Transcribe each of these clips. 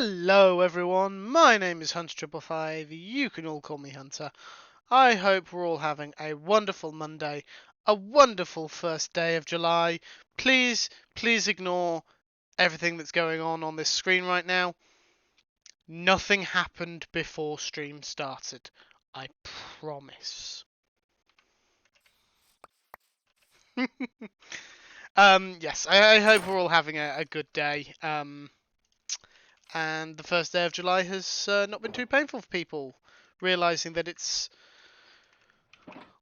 Hello everyone, my name is Hunter555, you can all call me Hunter. I hope we're all having a wonderful Monday, a wonderful first day of July. Please ignore everything that's going on this screen right now. Nothing happened before stream started, I promise. Yes, I hope we're all having a good day. And the first day of July has not been too painful for people, realising that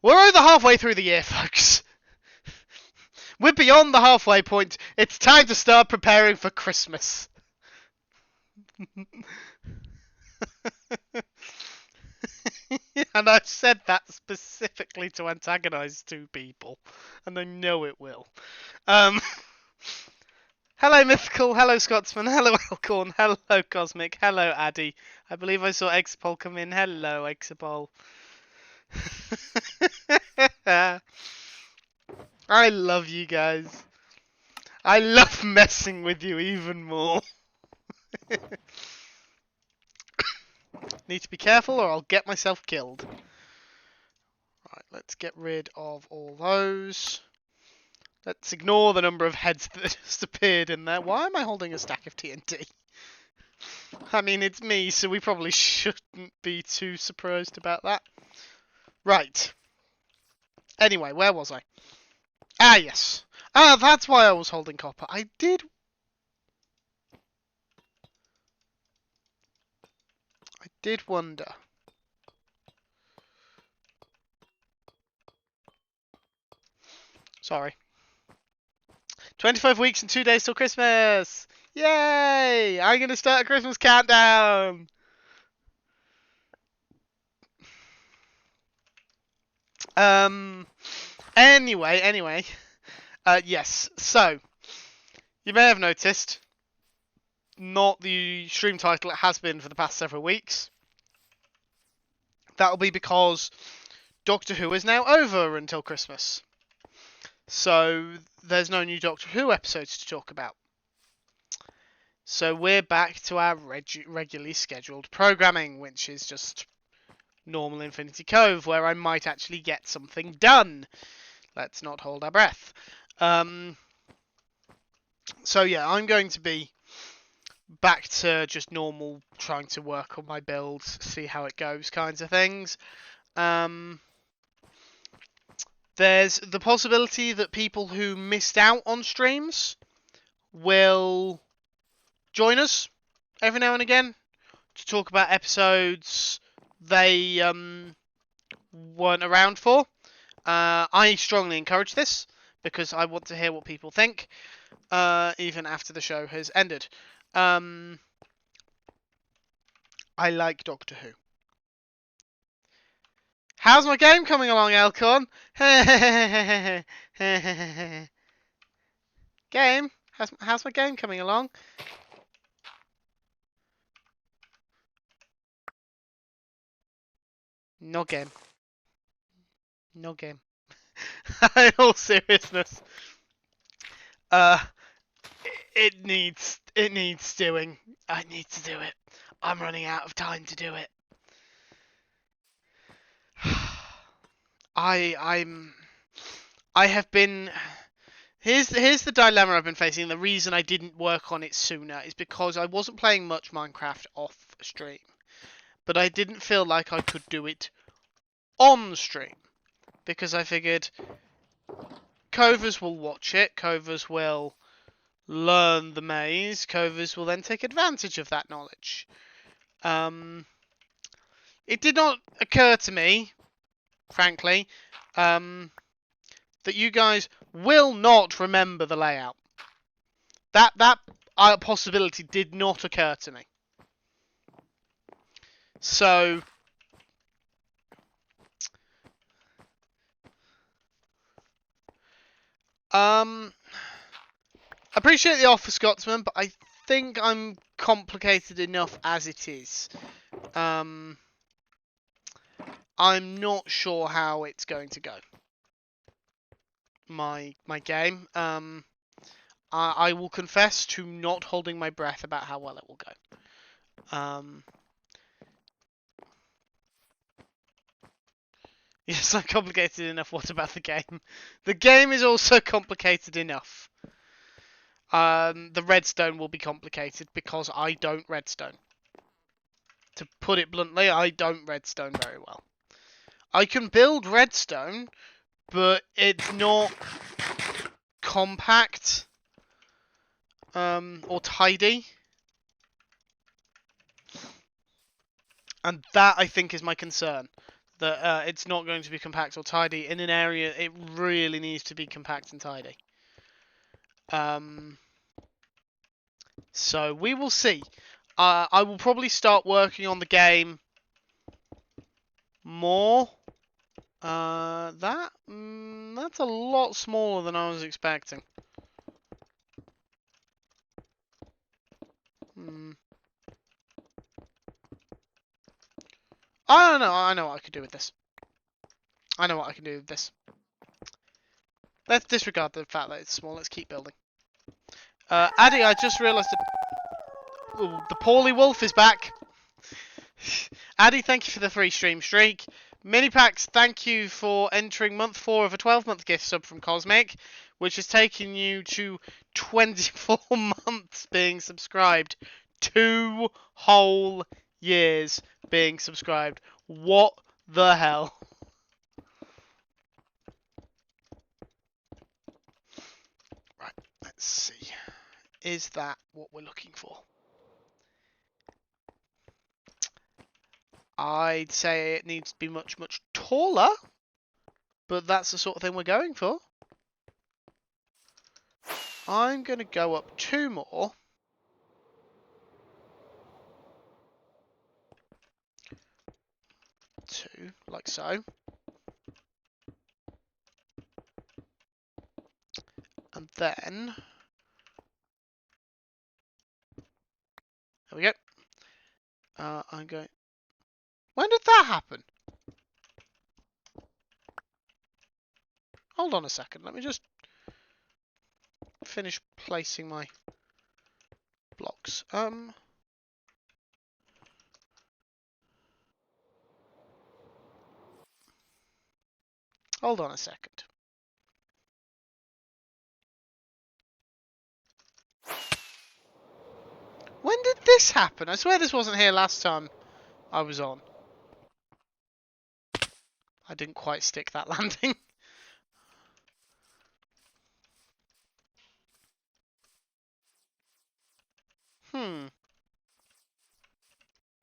we're over halfway through the year, folks. We're beyond the halfway point. It's time to start preparing for Christmas. And I've said that specifically to antagonise two people, and I know it will. Hello Mythical, hello Scotsman, hello Elcorn, hello Cosmic, hello Addy. I believe I saw Exapol come in. Hello Exapol. I love you guys. I love messing with you even more. Need to be careful or I'll get myself killed. Right, let's get rid of all those. Let's ignore the number of heads that just appeared in there. Why am I holding a stack of TNT? I mean, it's me, so we probably shouldn't be too surprised about that. Right. Anyway, where was I? Ah, yes. Ah, that's why I was holding copper. I did wonder. Sorry. 25 weeks and 2 days till Christmas! Yay! I'm going to start a Christmas countdown! Anyway. Yes, so, you may have noticed, not the stream title it has been for the past several weeks. That'll be because Doctor Who is now over until Christmas. So, there's no new Doctor Who episodes to talk about. So, we're back to our regularly scheduled programming, which is just normal Infinity Cove, where I might actually get something done. Let's not hold our breath. So yeah, I'm going to be back to just normal, trying to work on my builds, see how it goes kinds of things. There's the possibility that people who missed out on streams will join us every now and again to talk about episodes they weren't around for. I strongly encourage this because I want to hear what people think, even after the show has ended. I like Doctor Who. How's my game coming along, Elcorn? Game? How's my game coming along? No game. No game. In all seriousness, it needs doing. I need to do it. I'm running out of time to do it. I have been. Here's the dilemma I've been facing. The reason I didn't work on it sooner is because I wasn't playing much Minecraft off stream, but I didn't feel like I could do it on stream because I figured Covers will watch it, Covers will learn the maze, Covers will then take advantage of that knowledge. It did not occur to me, frankly, that you guys will not remember the layout. That possibility did not occur to me. So, appreciate the offer, Scotsman, but I think I'm complicated enough as it is. I'm not sure how it's going to go. My game. I will confess to not holding my breath about how well it will go. Yes, not complicated enough. What about the game? The game is also complicated enough. The redstone will be complicated because I don't redstone. To put it bluntly, I don't redstone very well. I can build redstone, but it's not compact or tidy. And that, I think, is my concern. That it's not going to be compact or tidy. In an area, it really needs to be compact and tidy. So we will see. I will probably start working on the game more. That's a lot smaller than I was expecting. I don't know. I know what I could do with this. I know what I can do with this. Let's disregard the fact that it's small. Let's keep building. Addy, I just realised that the poorly wolf is back. Addy, thank you for the 3 stream streak. Minipax, thank you for entering month 4 of a 12-month gift sub from Cosmic, which has taken you to 24 months being subscribed. 2 whole years being subscribed. What the hell? Right, let's see. Is that what we're looking for? I'd say it needs to be much, much taller, but that's the sort of thing we're going for. I'm going to go up 2 more. 2, like so. And then... There we go. I'm going... When did that happen? Hold on a second. Let me just finish placing my blocks. Hold on a second. When did this happen? I swear this wasn't here last time I was on. I didn't quite stick that landing.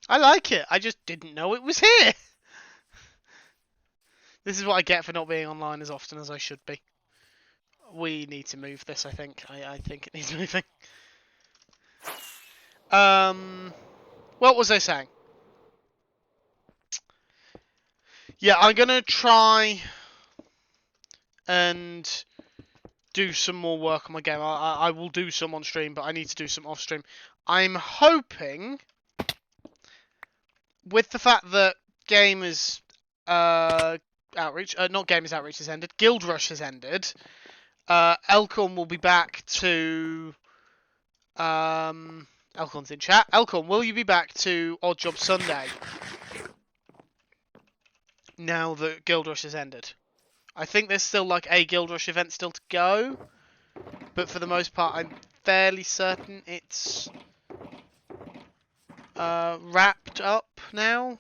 I like it. I just didn't know it was here. This is what I get for not being online as often as I should be. We need to move this, I think. I think it needs moving. What was I saying? Yeah, I'm going to try and do some more work on my game. I will do some on stream, but I need to do some off stream. I'm hoping, with the fact that Gamers Outreach, not Gamers Outreach has ended, Guild Rush has ended, Elcorn will be back to... Elcorn's in chat. Elcorn, will you be back to Odd Job Sunday now that Guild Rush has ended? I think there's still like a Guild Rush event still to go, but for the most part, I'm fairly certain it's wrapped up now.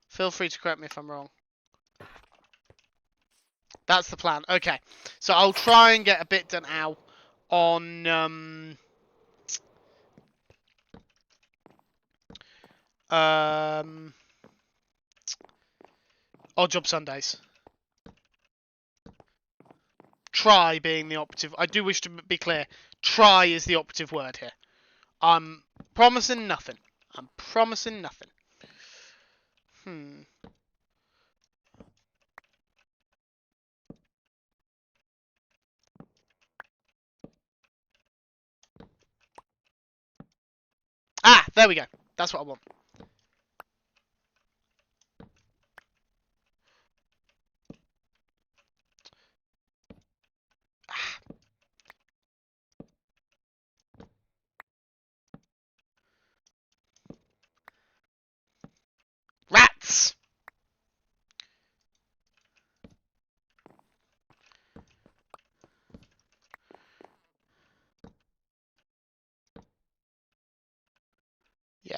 Feel free to correct me if I'm wrong. That's the plan. Okay, so I'll try and get a bit done out on Odd Job Sundays. Try being the operative. I do wish to be clear. Try is the operative word here. I'm promising nothing. I'm promising nothing. Ah, there we go. That's what I want.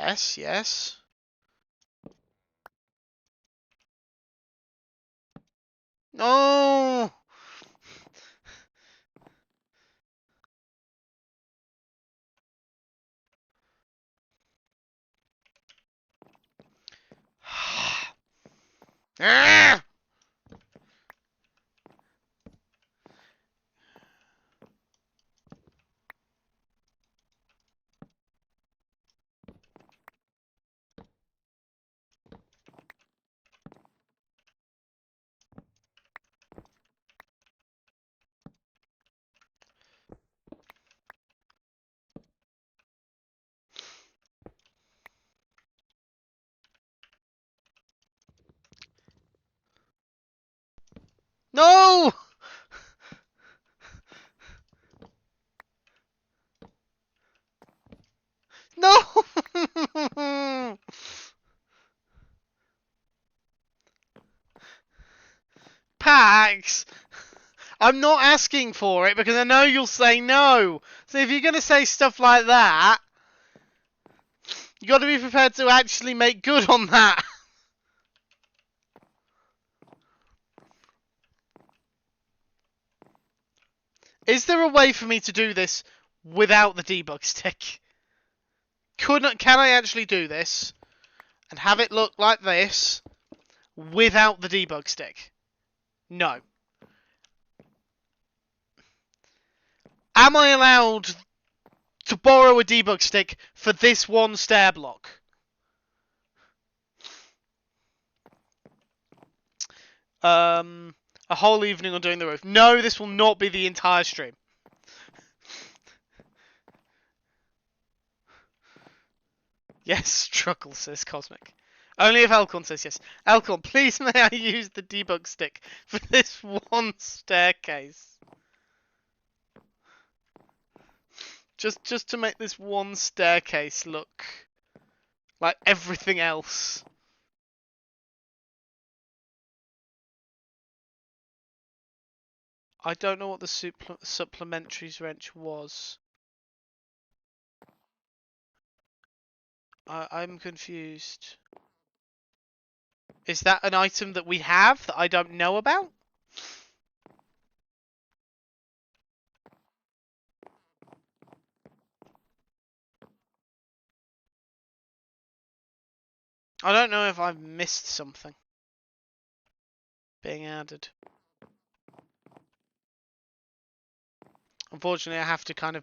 Yes, yes. No! Ah! No! No! Pax! I'm not asking for it because I know you'll say no. So if you're going to say stuff like that, you got to be prepared to actually make good on that. Is there a way for me to do this without the debug stick? Can I actually do this and have it look like this without the debug stick? No. Am I allowed to borrow a debug stick for this one stair block? A whole evening on doing the roof. No, this will not be the entire stream. Yes, struggle, says Cosmic. Only if Elcon says yes. Elcon, please may I use the debug stick for this one staircase? Just to make this one staircase look like everything else. I don't know what the supplementaries wrench was. I'm confused. Is that an item that we have that I don't know about? I don't know if I've missed something being added. Unfortunately, I have to kind of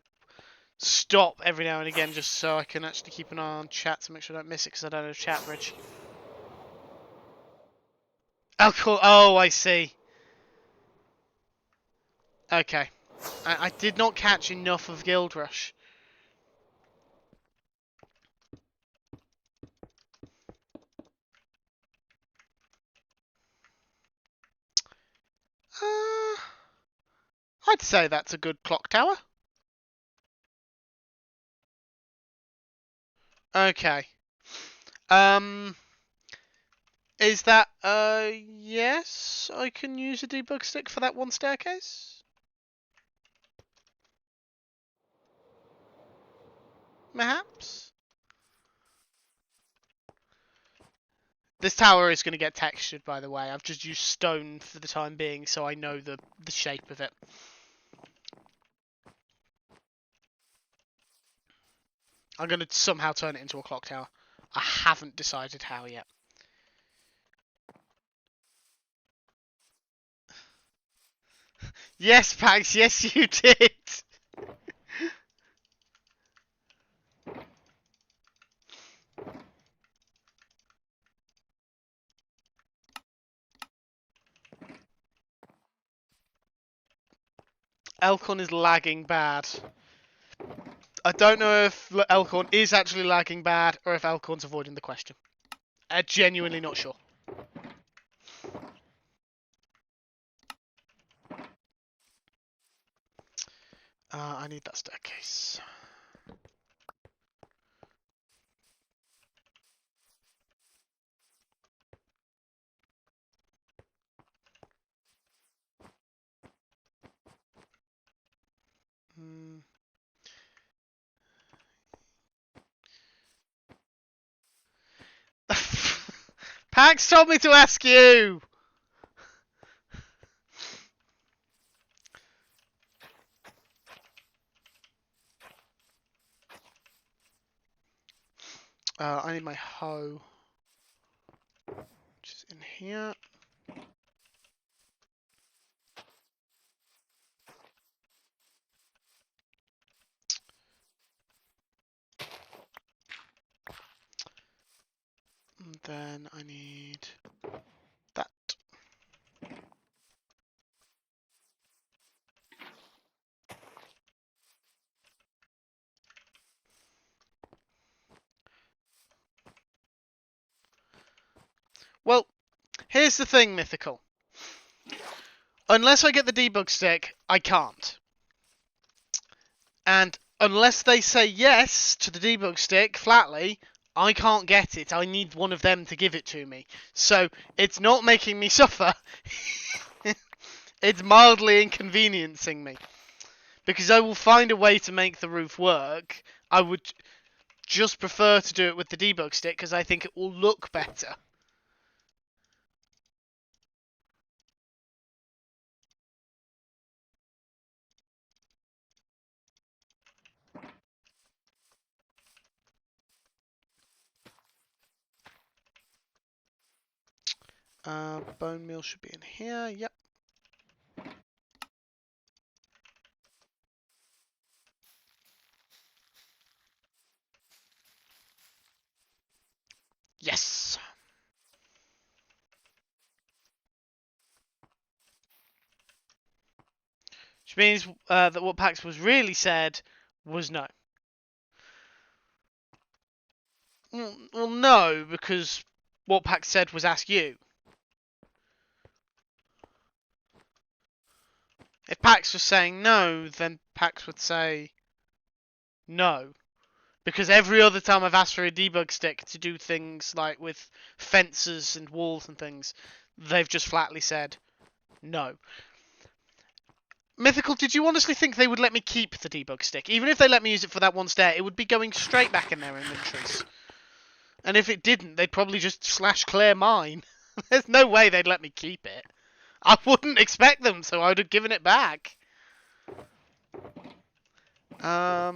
stop every now and again just so I can actually keep an eye on chat to make sure I don't miss it because I don't have chat bridge. Alcohol. Oh, I see. Okay. I did not catch enough of Guild Rush. I'd say that's a good clock tower. Okay. Um, is that yes? I can use a debug stick for that one staircase. Perhaps. This tower is going to get textured, by the way. I've just used stone for the time being, so I know the shape of it. I'm going to somehow turn it into a clock tower. I haven't decided how yet. Yes, Pax, yes you did! Elcon is lagging bad. I don't know if Elcon is actually lagging bad or if Elcon's avoiding the question. I'm genuinely not sure. I need that staircase. Hmm. Pax told me to ask you! I need my hoe. Which is in here. And then I need that. Well, here's the thing, Mythical. Unless I get the debug stick, I can't. And unless they say yes to the debug stick flatly, I can't get it. I need one of them to give it to me. So it's not making me suffer. It's mildly inconveniencing me. Because I will find a way to make the roof work. I would just prefer to do it with the debug stick because I think it will look better. Bone meal should be in here. Yep. Yes. Which means that what Pax was really said was no. Well, no, because what Pax said was ask you. If Pax was saying no, then Pax would say no. Because every other time I've asked for a debug stick to do things like with fences and walls and things, they've just flatly said no. Mythical, did you honestly think they would let me keep the debug stick? Even if they let me use it for that one stair, it would be going straight back in their inventories. And if it didn't, they'd probably just /clear mine. There's no way they'd let me keep it. I wouldn't expect them, so I would have given it back. I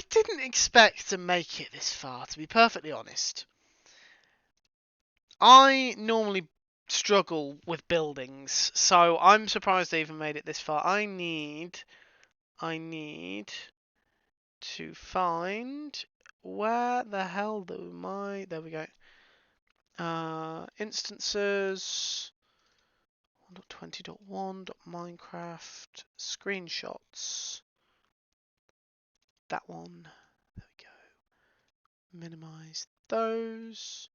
didn't expect to make it this far, to be perfectly honest. I normally struggle with buildings, so I'm surprised I even made it this far. I need to find where the hell do my... There we go. Instances 1.20.1.minecraft screenshots. That one. There we go. Minimize those.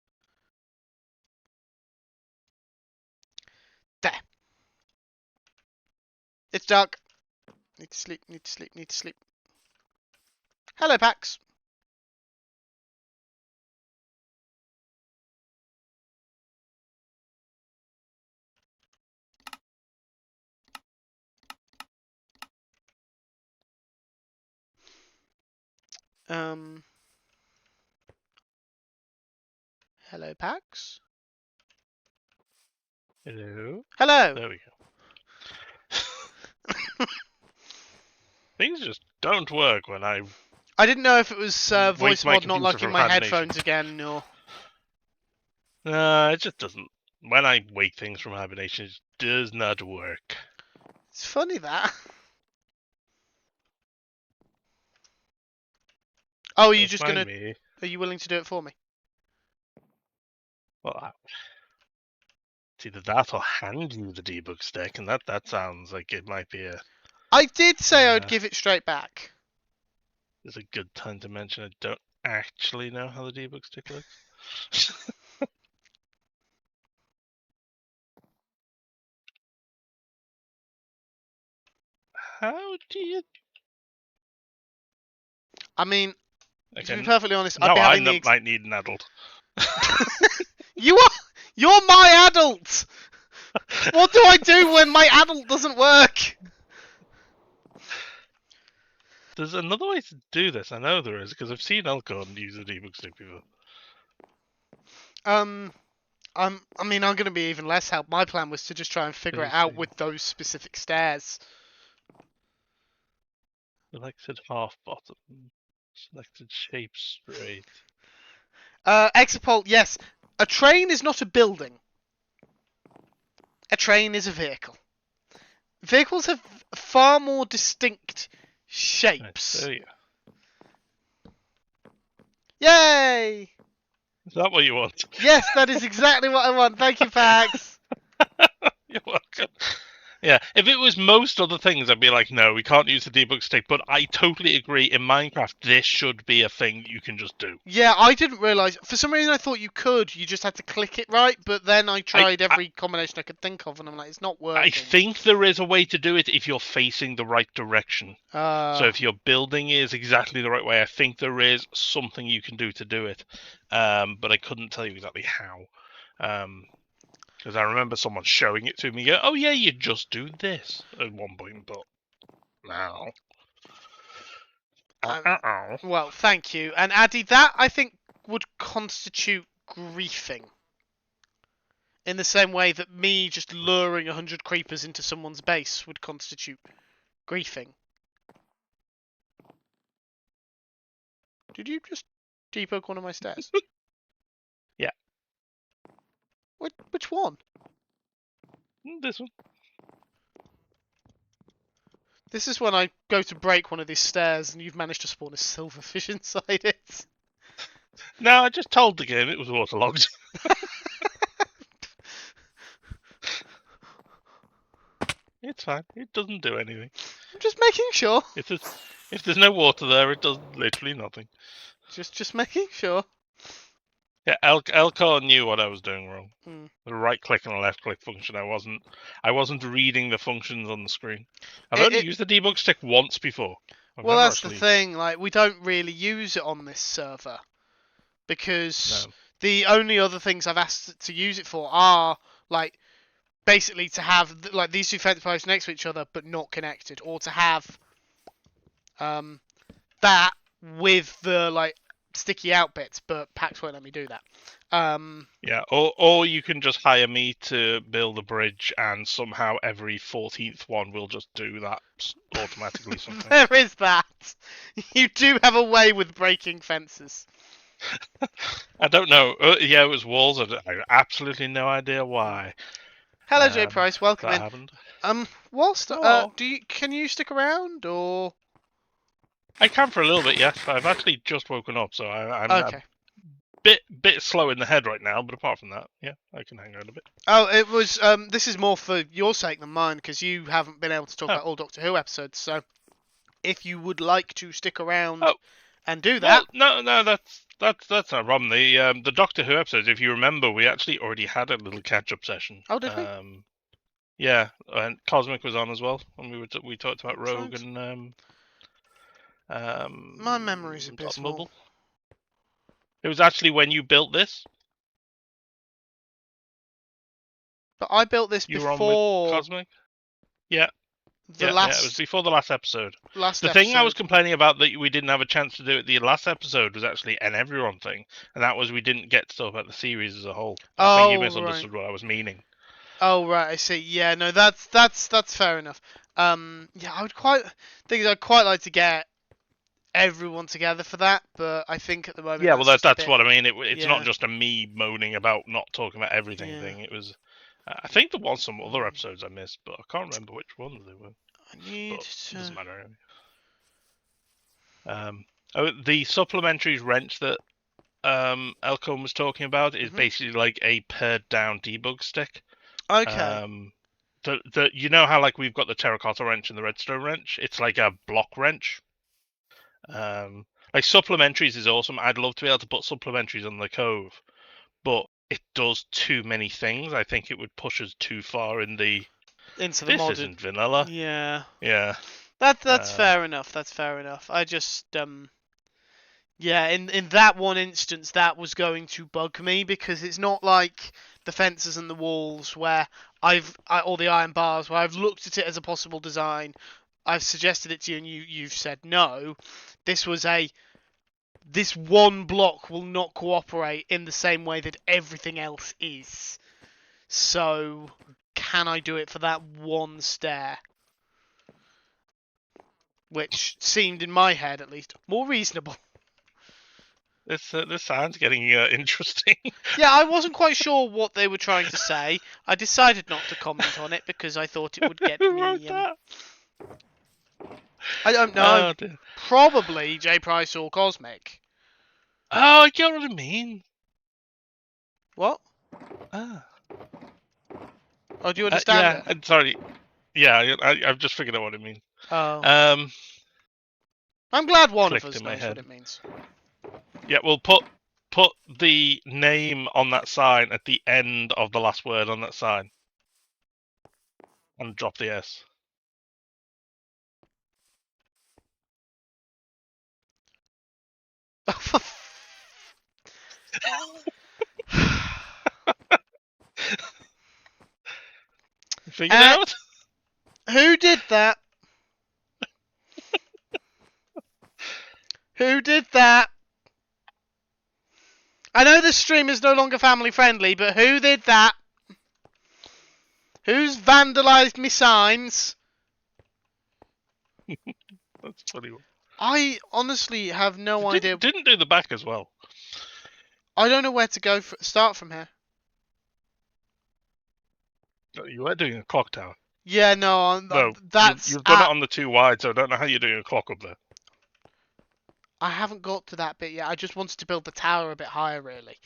There. It's dark. Need to sleep, need to sleep, need to sleep. Hello, Pax. Hello, Pax. Hello. Hello. There we go. Things just don't work when I didn't know if it was voice my mod not computer liking from my hibernation. headphones again, or... It just doesn't. When I wake things from hibernation, it does not work. It's funny that. Oh, are you just gonna... Me. Are you willing to do it for me? Well, it's either that or hand you the debug stick, and that sounds like it might be I did say I would give it straight back. is a good time to mention I don't actually know how the debug stick works. How do you... I mean, Okay, to be perfectly honest, now I'd be I having the... might need an adult. You're my adult! What do I do when my adult doesn't work? There's another way to do this. I know there is, because I've seen Elkhorn use a debug stick before. I mean, I'm going to be even less help. My plan was to just try and figure it out with those specific stairs. Selected half bottom. Selected shape straight. Exapult, yes. A train is not a building. A train is a vehicle. Vehicles have far more distinct shapes. Right, Yay! is that what you want? Yes, that is exactly what I want. Thank you, Pax. You're welcome. Yeah, if it was most other things, I'd be like, no, we can't use the debug stick. But I totally agree. In Minecraft, this should be a thing you can just do. Yeah, I didn't realise. For some reason, I thought you could. You just had to click it right. But then I tried every combination I could think of, and I'm like, it's not working. I think there is a way to do it if you're facing the right direction. So if your building is exactly the right way, I think there is something you can do to do it. But I couldn't tell you exactly how. Because I remember someone showing it to me. Go, oh yeah, you just do this at one point, but now. Well, thank you. And Addy, that I think would constitute griefing. In the same way that me just luring 100 creepers into someone's base would constitute griefing. Did you just debug one of my stairs? Yeah. Which one? This one. This is when I go to break one of these stairs and you've managed to spawn a silverfish inside it. No, I just told the game it was waterlogged. It's fine. It doesn't do anything. I'm just making sure. If there's no water there, it does literally nothing. Just making sure. Yeah, Elcor knew what I was doing wrong. Hmm. The right click and the left click function. I wasn't reading the functions on the screen. I've only used the debug stick once before. Well, that's the thing. Like, we don't really use it on this server because the only other things I've asked to use it for are like basically to have like these two fence posts next to each other but not connected, or to have that with the like sticky out bits, but Pax won't let me do that. Yeah, or you can just hire me to build a bridge, and somehow every 14th one will just do that automatically. There is that. You do have a way with breaking fences. I don't know. Yeah, it was walls. I have absolutely no idea why. Hello, J Price. Welcome that in. Happened. Whilst can you stick around or? I can for a little bit, yes. I've actually just woken up, so I'm okay. A bit slow in the head right now. But apart from that, yeah, I can hang out a bit. Oh, it was. This is more for your sake than mine because you haven't been able to talk about all Doctor Who episodes. So, if you would like to stick around and do that, well, no, that's not a problem. The Doctor Who episodes, if you remember, we actually already had a little catch-up session. Oh, did we? Yeah, and Cosmic was on as well, and we talked about Rogue and my memory's abysmal. It was actually when you built this. But I built this before. You were on with Cosmic? Yeah. It was before the last episode. The thing I was complaining about that we didn't have a chance to do at the last episode was actually an everyone thing, and that was we didn't get to talk about the series as a whole. I think you misunderstood what I was meaning. Oh right, I see. Yeah, no, that's fair enough. Yeah, I'd quite like to get everyone together for that, but I think at the moment. Yeah, well, that's what I mean. It's not just a me moaning about not talking about everything thing. It was. I think there was some other episodes I missed, but I can't remember which ones they were. It doesn't matter. The supplementary wrench that Elcom was talking about is basically like a pared down debug stick. Okay. You know how like we've got the terracotta wrench and the redstone wrench? It's like a block wrench. Like supplementaries is awesome. I'd love to be able to put supplementaries on the Cove, but it does too many things. I think it would push us too far into the modded. Isn't vanilla. Yeah. Yeah. That's fair enough. That's fair enough. I just yeah, in that one instance that was going to bug me because it's not like the fences and the walls where or the iron bars where I've looked at it as a possible design, I've suggested it to you and you've said no. This one block will not cooperate in the same way that everything else is. So, can I do it for that one stair? Which seemed, in my head at least, more reasonable. This sounds getting interesting. Yeah, I wasn't quite sure what they were trying to say. I decided not to comment on it because I thought it would get Who me. wrote that? I don't know. Oh, dear. Probably J. Price or Cosmic. Oh, I get what I mean. What? Ah. Oh, do you understand it? I'm sorry. Yeah, I've just figured out what it means. Oh. Um, I'm glad one of clicked us in my knows what head. it means. Yeah, well, put the name on that sign at the end of the last word on that sign, and drop the S. Figured it out? Who did that? Who did that? I know this stream is no longer family friendly, but who did that? Who's vandalised me signs? That's funny. I honestly have no idea. Didn't do the back as well. I don't know where to go. Start from here. You were doing a clock tower. Yeah, no, No, that's. you've done it on the too wide, so I don't know how you're doing a clock up there. I haven't got to that bit yet. I just wanted to build the tower a bit higher, really,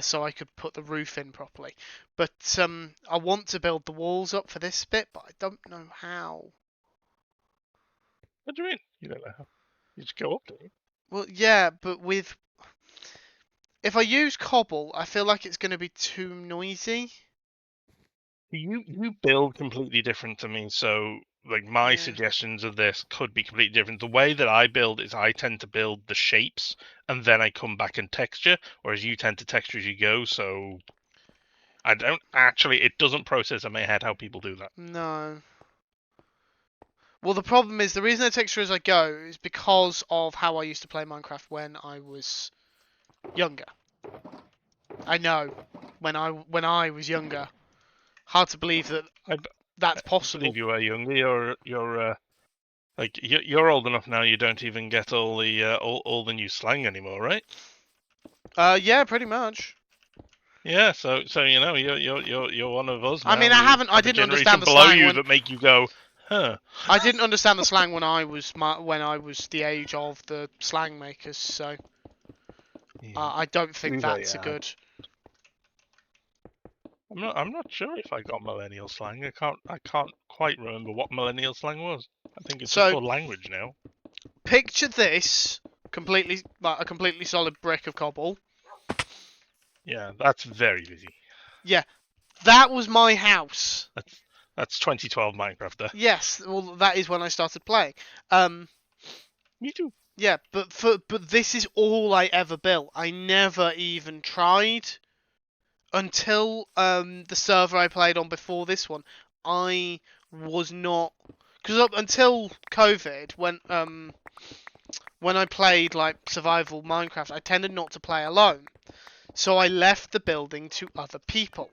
so I could put the roof in properly. But I want to build the walls up for this bit, but I don't know how. What do you mean? You don't know how. You just go up, don't you? Well, yeah, but if I use cobble, I feel like it's going to be too noisy. You build completely different to me, so like my suggestions of this could be completely different. The way that I build is I tend to build the shapes and then I come back and texture, whereas you tend to texture as you go, so I don't actually, it doesn't process in my head how people do that. No. Well, the problem is the reason I texture as I go is because of how I used to play Minecraft when I was younger. I know, when I was younger. Hard to believe that that's possible. I believe you are younger. You're like you're old enough now. You don't even get all the new slang anymore, right? Yeah, pretty much. Yeah, so you know you're one of us now. I mean, I didn't understand the below slang you that make you go, huh? I didn't understand the slang when I was the age of the slang makers, so I don't think that's a good. I'm not sure if I got millennial slang. I can't quite remember what millennial slang was. I think it's just called language now. Picture this a completely solid brick of cobble. Yeah, that's very busy. Yeah, that was my house. That's 2012 Minecraft there. Yes, well that is when I started playing. Me too. Yeah, but this is all I ever built. I never even tried until the server I played on before this one. I was not, because up until COVID, when I played like survival Minecraft, I tended not to play alone. So I left the building to other people.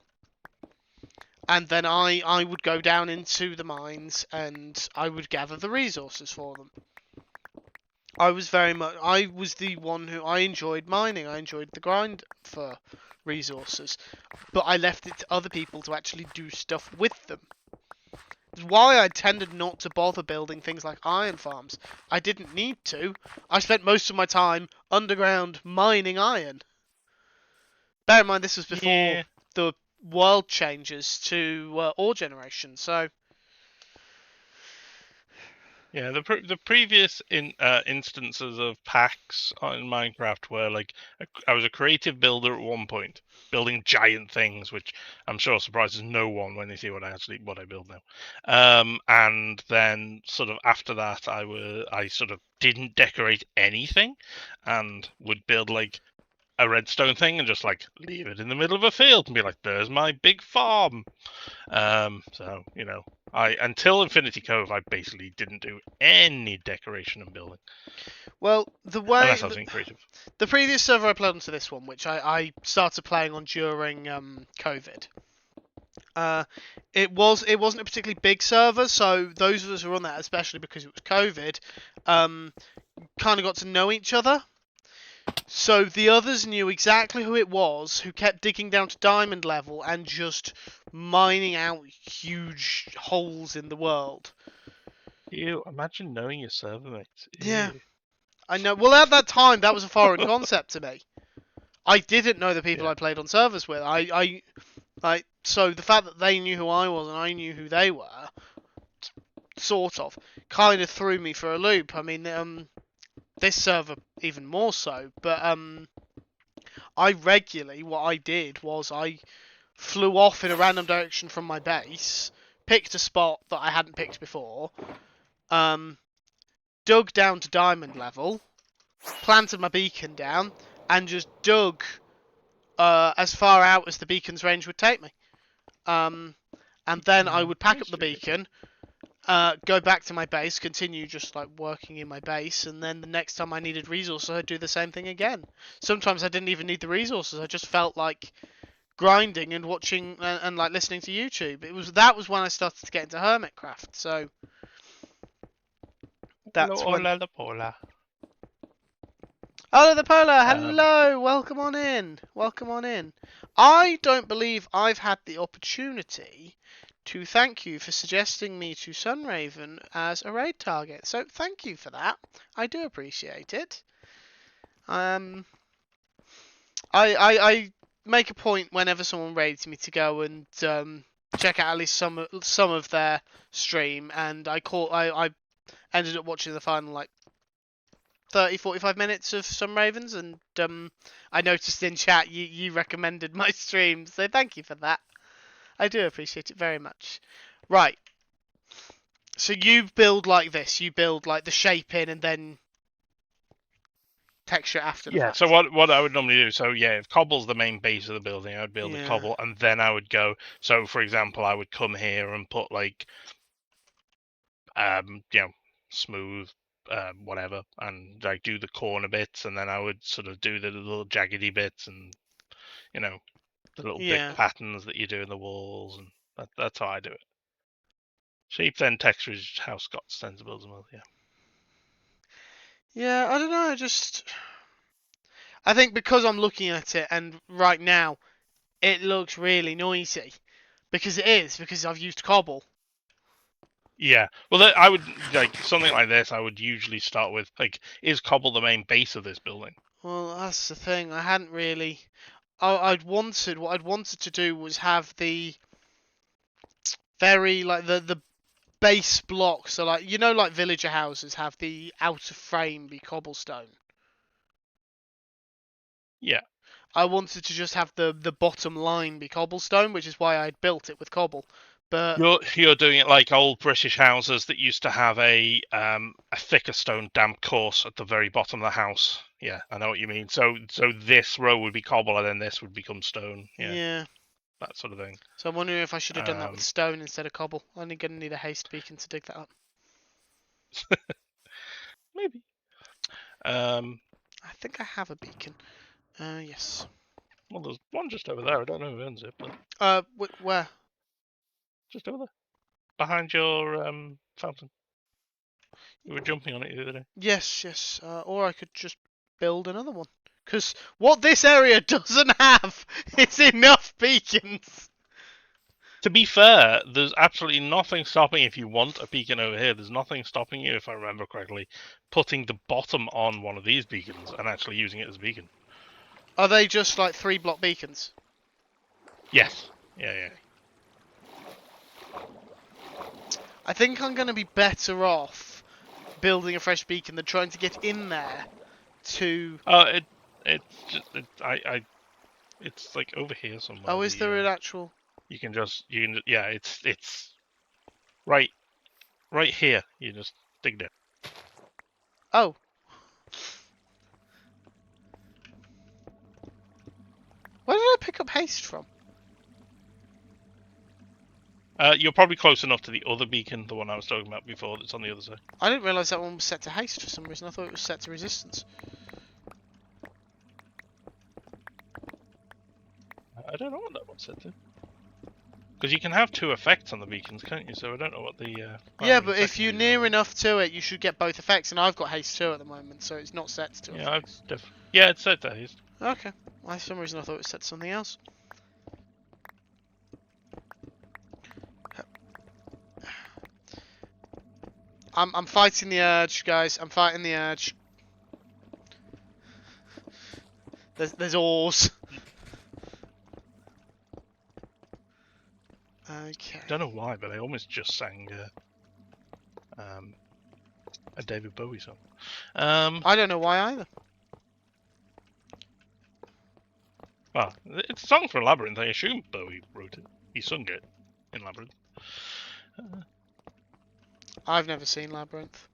And then I would go down into the mines and I would gather the resources for them. I was the one who I enjoyed mining. I enjoyed the grind for resources, but I left it to other people to actually do stuff with them. It's why I tended not to bother building things like iron farms. I didn't need to. I spent most of my time underground mining iron. Bear in mind, this was before the world changes to ore generation, so. Yeah, the previous instances of packs in Minecraft were like I was a creative builder at one point, building giant things, which I'm sure surprises no one when they see what I build now. And then sort of after that, I sort of didn't decorate anything, and would build like a redstone thing and just like leave it in the middle of a field and be like, "There's my big farm." So until Infinity Cove, I basically didn't do any decoration and building. Well, Unless I was being creative. The previous server I played onto this one, which I started playing on during COVID. It wasn't a particularly big server, so those of us who were on that, especially because it was COVID, kind of got to know each other. So the others knew exactly who it was, who kept digging down to diamond level and just mining out huge holes in the world. Ew, imagine knowing your server mates. Ew. Yeah, I know. Well, at that time, that was a foreign concept to me. I didn't know the people I played on servers with. So the fact that they knew who I was and I knew who they were, sort of, kind of threw me for a loop. I mean, this server even more so. But what I did was I flew off in a random direction from my base, picked a spot that I hadn't picked before, dug down to diamond level, planted my beacon down, and just dug as far out as the beacon's range would take me. And then I would pack up the beacon, go back to my base, continue just like working in my base, and then the next time I needed resources, I'd do the same thing again. Sometimes I didn't even need the resources. I just felt like grinding and watching and like listening to YouTube. That was when I started to get into hermitcraft. So that's when. Hola, Pola. Hello, the Polar. Hello, welcome on in. Welcome on in. I don't believe I've had the opportunity to thank you for suggesting me to Sunraven as a raid target. So thank you for that. I do appreciate it. I make a point whenever someone raids me to go and check out at least some of their stream, and I ended up watching the final like 30-45 minutes of some Ravens, and I noticed in chat you recommended my stream, so thank you for that. I do appreciate it very much. Right. So you build like this. You build like the shape in and then texture after the fact. So what I would normally do, if cobble's the main base of the building, I would build a cobble, and then I would go. So for example, I would come here and put like, smooth, whatever, and like do the corner bits, and then I would sort of do the little jaggedy bits, and the little big patterns that you do in the walls, and that's how I do it. Shape then texture is how Scott tends to build them well, yeah. Yeah, I don't know, I think because I'm looking at it, and right now, it looks really noisy. Because it is, because I've used cobble. Yeah, well, I would, like, something like this, I would usually start with, like, is cobble the main base of this building? Well, that's the thing, I hadn't really... what I'd wanted to do was have the very, like, the base block, so like, like villager houses have the outer frame be cobblestone. Yeah. I wanted to just have the bottom line be cobblestone, which is why I'd built it with cobble. But you're doing it like old British houses that used to have a thicker stone damp course at the very bottom of the house. Yeah, I know what you mean. So this row would be cobble, and then this would become stone. Yeah. That sort of thing. So I'm wondering if I should have done that with stone instead of cobble. I'm only going to need a haste beacon to dig that up. Maybe. I think I have a beacon. Yes. Well, there's one just over there. I don't know who owns it, but... Where? Just over there. Behind your fountain. We were jumping on it the other day. Yes. Or I could just build another one. Because what this area doesn't have is enough beacons. To be fair, there's absolutely nothing stopping, if you want a beacon over here, there's nothing stopping you, if I remember correctly, putting the bottom on one of these beacons and actually using it as a beacon. Are they just like 3-block beacons? Yes. Yeah. I think I'm going to be better off building a fresh beacon than trying to get in there to... It's like over here somewhere. Oh, is there an actual... It's right here. You just dig there. Oh. haste from? You're probably close enough to the other beacon, the one I was talking about before, that's on the other side. I didn't realise that one was set to haste for some reason. I thought it was set to resistance. I don't know what that one's set to. Because you can have 2 effects on the beacons, can't you? So I don't know what the... yeah, but if you're near enough to it, you should get both effects, and I've got haste 2 at the moment, so it's not set to effects. Yeah, it's set to haste. Okay. Well, for some reason I thought it was set to something else. I'm fighting the urge, guys. I'm fighting the urge. There's oars. Okay. I don't know why, but I almost just sang a David Bowie song. I don't know why either. Well, it's a song for Labyrinth. I assume Bowie wrote it. He sung it in Labyrinth. I've never seen Labyrinth.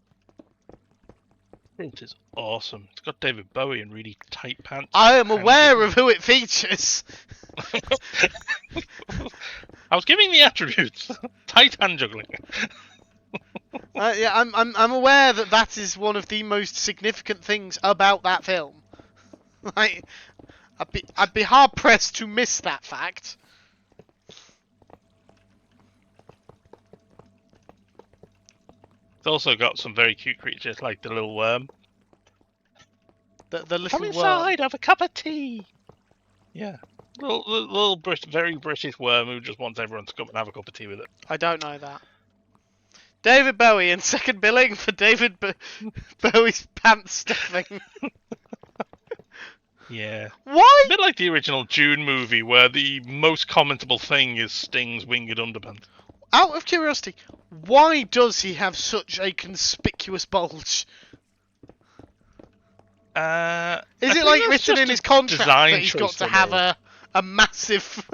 It is awesome. It's got David Bowie in really tight pants. I am aware of who it features. I was giving the attributes. Tight hand juggling. Yeah, I'm aware that that is one of the most significant things about that film. Like, I'd be hard pressed to miss that fact. It's also got some very cute creatures like the little worm. The little Come worm. inside, have a cup of tea. Yeah. Little very British worm who just wants everyone to come and have a cup of tea with it. I don't know that. David Bowie in second billing for David Bowie's pants stuffing. Yeah. Why? A bit like the original Dune movie where the most commentable thing is Sting's winged underpants. Out of curiosity, why does he have such a conspicuous bulge? Is it like written in his contract that he's got to have a massive...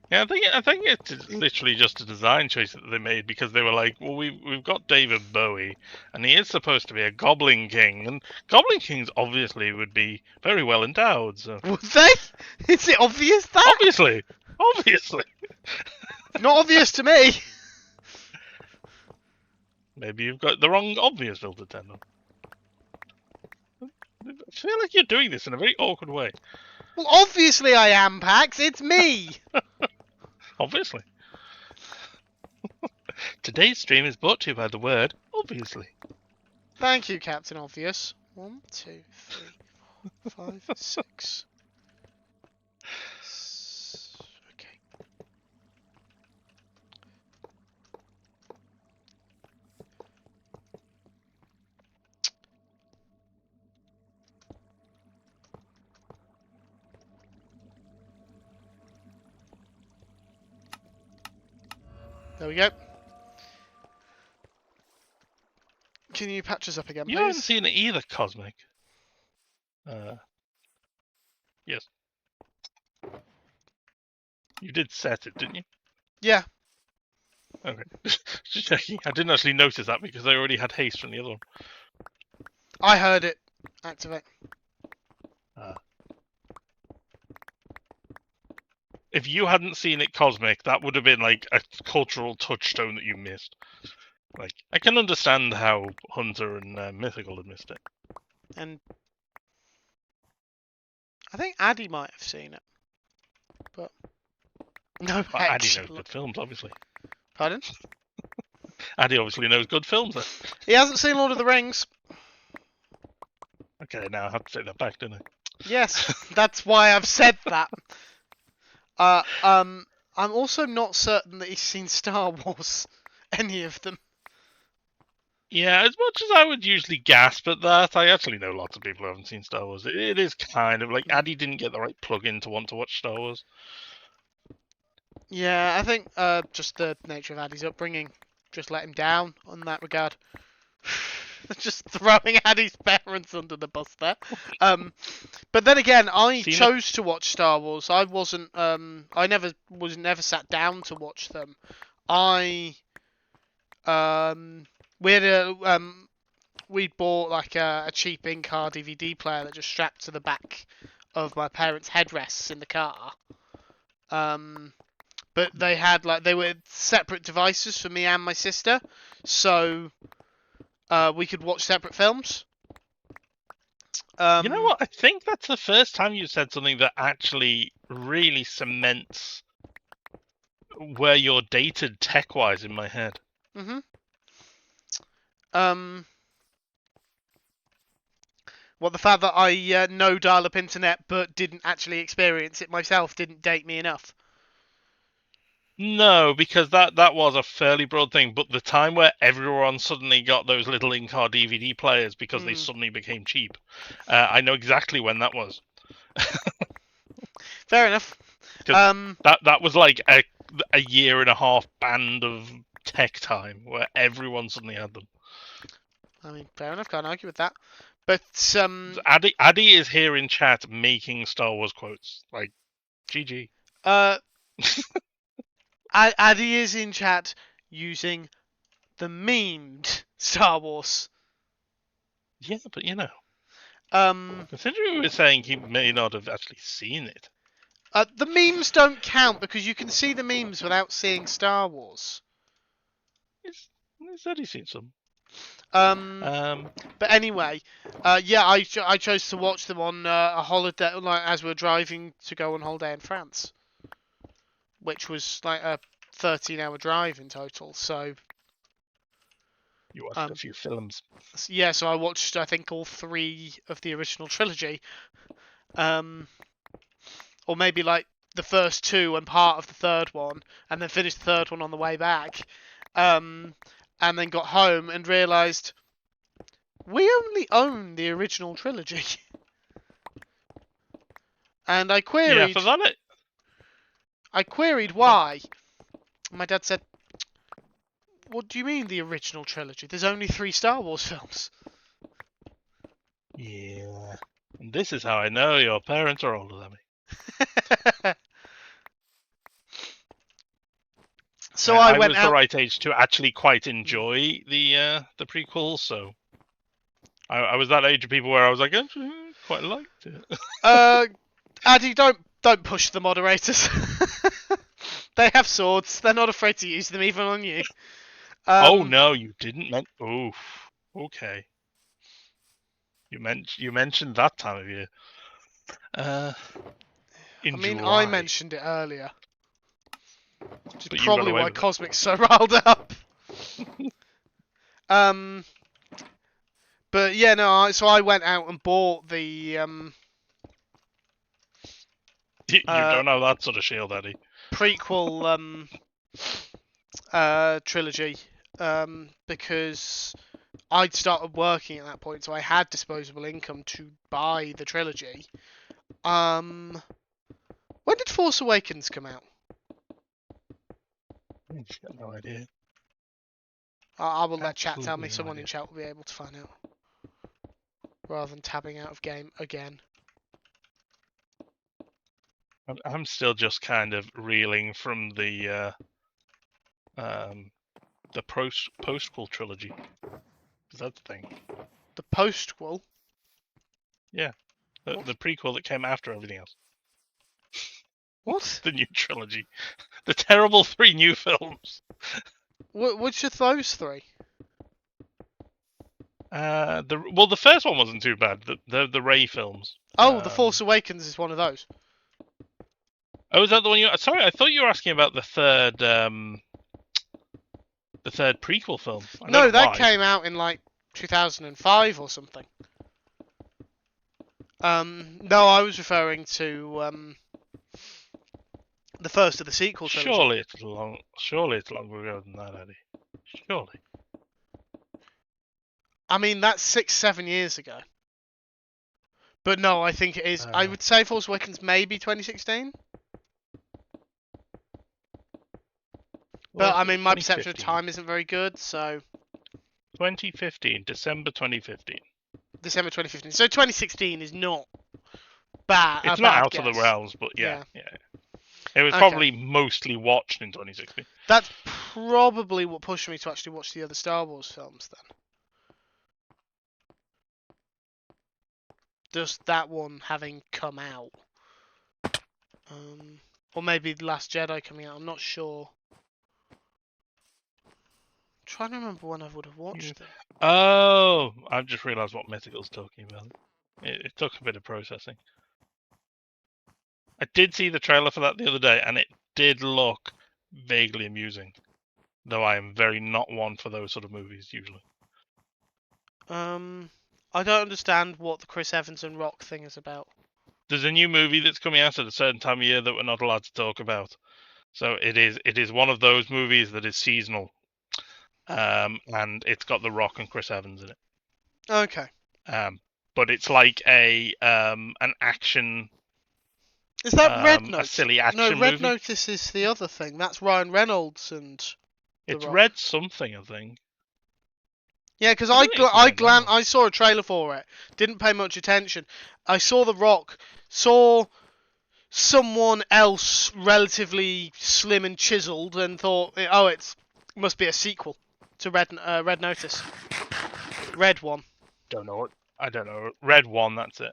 Yeah, I think it's literally just a design choice that they made because they were like, well, we've got David Bowie, and he is supposed to be a Goblin King, and Goblin Kings obviously would be very well endowed. So. Would they? Is it obvious that? Obviously. Not obvious to me. Maybe you've got the wrong obvious filter, Tendon. I feel like you're doing this in a very awkward way. Well, obviously I am, Pax. It's me. Obviously. Today's stream is brought to you by the word obviously. Thank you, Captain Obvious. 1, 2, 3, 4, 5, 6. Okay. There we go. Can you patch us up again, please? You haven't seen it either, Cosmic. Yes. You did set it, didn't you? Yeah. Okay. Just checking. I didn't actually notice that because I already had haste from the other one. I heard it. Activate. If you hadn't seen it, Cosmic, that would have been like a cultural touchstone that you missed. Like, I can understand how Hunter and Mythical had missed it. And I think Addy might have seen it. But no, Well, Addy knows good films, obviously. Pardon? Addy obviously knows good films, then. He hasn't seen Lord of the Rings. Okay, now I have to take that back, don't I? Yes, that's why I've said that. I'm also not certain that he's seen Star Wars, any of them. Yeah, as much as I would usually gasp at that, I actually know lots of people who haven't seen Star Wars. It is kind of like Addy didn't get the right plug-in to want to watch Star Wars. Yeah, I think just the nature of Addy's upbringing just let him down on that regard. Just throwing Addy's parents under the bus there. But then again, I chose to watch Star Wars. I wasn't. I never sat down to watch them. We had we'd bought like a cheap in-car DVD player that just strapped to the back of my parents' headrests in the car. But they were separate devices for me and my sister, so we could watch separate films. You know what? I think that's the first time you said something that actually really cements where you're dated tech-wise in my head. Mm-hmm. Well, the fact that I know dial-up internet but didn't actually experience it myself didn't date me enough. No, because that was a fairly broad thing, but the time where everyone suddenly got those little in-car DVD players because they suddenly became cheap, I know exactly when that was. Fair enough. That was like a year and a half band of tech time where everyone suddenly had them. I mean, fair enough. Can't argue with that. But Addy is here in chat making Star Wars quotes. Like, GG. Addy is in chat using the memed Star Wars. Yeah, but you know. Considering we were saying he may not have actually seen it. The memes don't count because you can see the memes without seeing Star Wars. He said he's seen some. But anyway, I chose to watch them on a holiday, like as we were driving to go on holiday in France, which was like a 13-hour drive in total. So you watched a few films. Yeah, so I watched I think all 3 of the original trilogy, or maybe like the first 2 and part of the third one, and then finished the third one on the way back, and then got home and realised we only own the original trilogy. And I queried. Yeah, for that I queried why. My dad said, "What do you mean the original trilogy? There's only 3 Star Wars films." Yeah. And this is how I know your parents are older than me. So I went was out. the right age to actually quite enjoy the prequels, so I was that age of people where I was like, quite liked it. Addy, don't push the moderators. They have swords. They're not afraid to use them even on you. Oh no, you didn't oof. Okay. You mentioned that time of year. I mentioned it earlier. Which is but probably why Cosmic's so riled up. But yeah, no. So I went out and bought the. You don't have that sort of shield, Eddie. Prequel trilogy, because I'd started working at that point, so I had disposable income to buy the trilogy. When did Force Awakens come out? I've got no idea. I will let chat tell me. Someone in chat will be able to find out, rather than tabbing out of game again. I'm still just kind of reeling from the postquel trilogy. Is that the thing? The postquel? Yeah, the prequel that came after everything else. What? The new trilogy, the terrible 3 new films. Which of those 3? The first one wasn't too bad. The Rey films. Oh, The Force Awakens is one of those. Oh, is that the one you? Sorry, I thought you were asking about the third prequel film. No, that came out in like 2005 or something. No, I was referring to the first of the sequel trilogy. Surely it's longer ago than that, Eddie. Surely. I mean, that's 6-7 years ago. But no, I think it is. I would say Force Awakens maybe 2016. But I mean, my perception of time isn't very good, so. 2015, December 2015. December 2015. So 2016 is not bad. It's not out of the realms, but yeah. It was probably mostly watched in 2016. That's probably what pushed me to actually watch the other Star Wars films then. just that one having come out. Or maybe The Last Jedi coming out. I'm not sure. I'm trying to remember when I would have watched them. Oh, I've just realised what Mythical's talking about. It took a bit of processing. I did see the trailer for that the other day, and it did look vaguely amusing. Though I am very not one for those sort of movies usually. I don't understand what the Chris Evans and Rock thing is about. There's a new movie that's coming out at a certain time of year that we're not allowed to talk about. So it is one of those movies that is seasonal. And it's got The Rock and Chris Evans in it. Okay. But it's like an action. Is that Red Notice? A silly action movie? No, Red movie? Notice is the other thing. That's Ryan Reynolds and. It's Red something, I think. Yeah, because I saw a trailer for it. Didn't pay much attention. I saw The Rock. Saw someone else relatively slim and chiseled, and thought, oh, it must be a sequel to Red Notice. Red one. I don't know. Red one. That's it.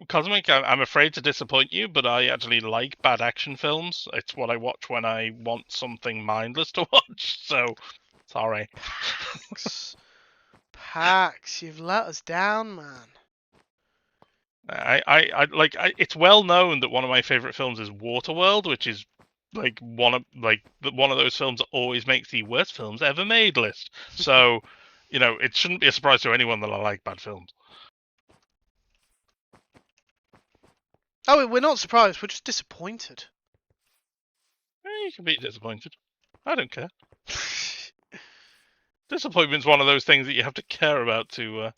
Cosmic, I'm afraid to disappoint you, but I actually like bad action films. It's what I watch when I want something mindless to watch. So, sorry. Pax, you've let us down, man. It's well known that one of my favorite films is Waterworld, which is like one of those films that always makes the worst films ever made list. So, it shouldn't be a surprise to anyone that I like bad films. Oh, we're not surprised. We're just disappointed. You can be disappointed. I don't care. Disappointment's one of those things that you have to care about to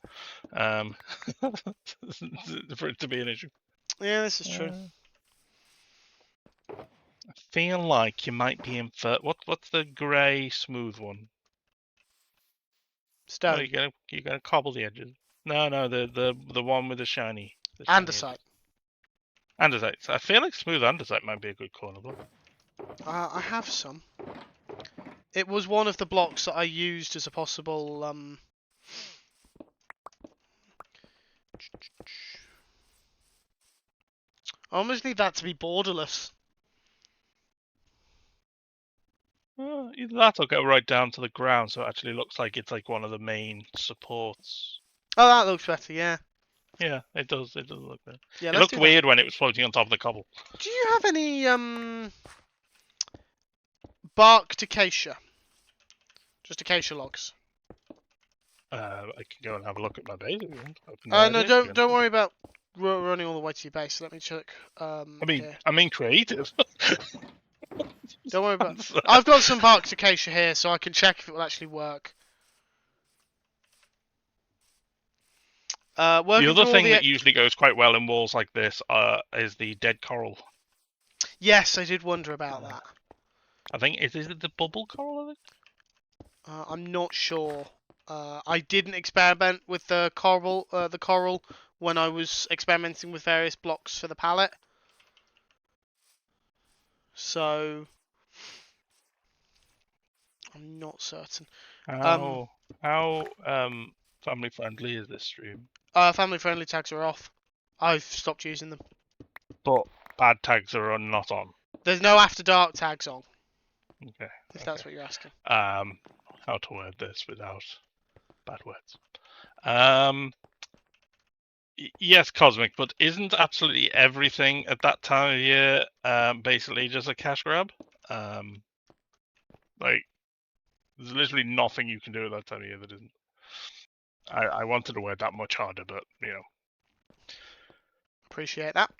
for it to be an issue. Yeah, this is true. I feel like you might be in for what's the grey smooth one? Stone. Oh, you're gonna cobble the edges. No, the one with the shiny. Andesite. Andesite. I feel like smooth andesite might be a good corner block. I have some. It was one of the blocks that I used as a possible I almost need that to be borderless. Either that or go right down to the ground, so it actually looks like it's like one of the main supports. Oh, that looks better. Yeah. Yeah, it does. It does look better. Yeah, it looked weird when it was floating on top of the cobble. Do you have any barked acacia? Just acacia logs. I can go and have a look at my base if you want. No, don't worry about running all the way to your base. Let me check. I mean creative. Don't worry about. I've got some barked acacia here, so I can check if it will actually work. The other thing that usually goes quite well in walls like this is the dead coral. Yes, I did wonder about that. I think is it the bubble coral? I'm not sure. I didn't experiment with the coral when I was experimenting with various blocks for the palette. So I'm not certain. How family friendly is this stream? Family friendly tags are off. I've stopped using them. But bad tags are not on. There's no after dark tags on. Okay. If that's what you're asking. How to word this without bad words. Yes, Cosmic, but isn't absolutely everything at that time of year basically just a cash grab? Like, there's literally nothing you can do at that time of year that isn't. I wanted to word that much harder, but Appreciate that.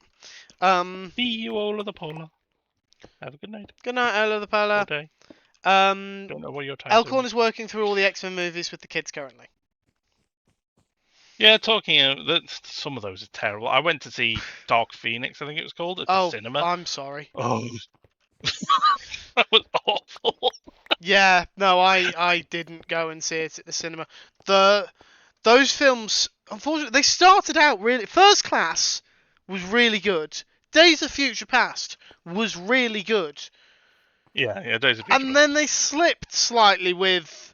See you, Ola the Polar. Have a good night. Good night, Ola the Polar. Good day. Don't know what your time Elkhorn is working through all the X-Men movies with the kids currently. Yeah, some of those are terrible. I went to see Dark Phoenix, I think it was called, at the cinema. I'm sorry. Oh, that was awful. Yeah, no, I didn't go and see it at the cinema. Those films, unfortunately, they started out really. First Class was really good. Days of Future Past was really good. Yeah, Days of Future Past. And then they slipped slightly with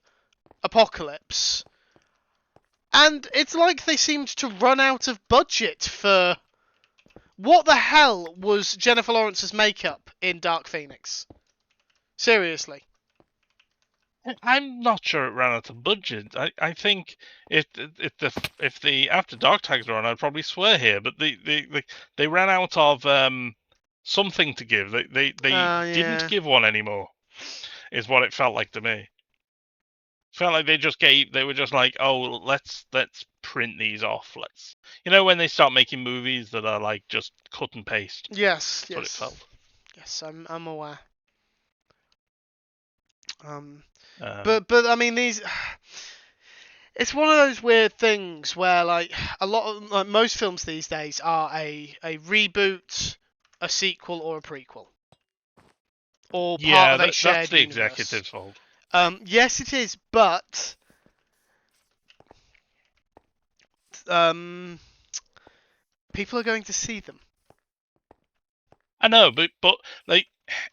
Apocalypse. And it's like they seemed to run out of budget for... What the hell was Jennifer Lawrence's makeup in Dark Phoenix? Seriously. I'm not sure it ran out of budget. I think if the After Dark tags were on, I'd probably swear here. But they ran out of something to give. They didn't give one anymore. Is what it felt like to me. Felt like they were just like, oh, let's print these off. When they start making movies that are like just cut and paste. Yes, That's what it felt. Yes, I'm aware. But I mean these. It's one of those weird things where like most films these days are a reboot, a sequel, or a prequel, or part of a shared that's the universe. executive's fault. Yes, it is, but people are going to see them. I know, but like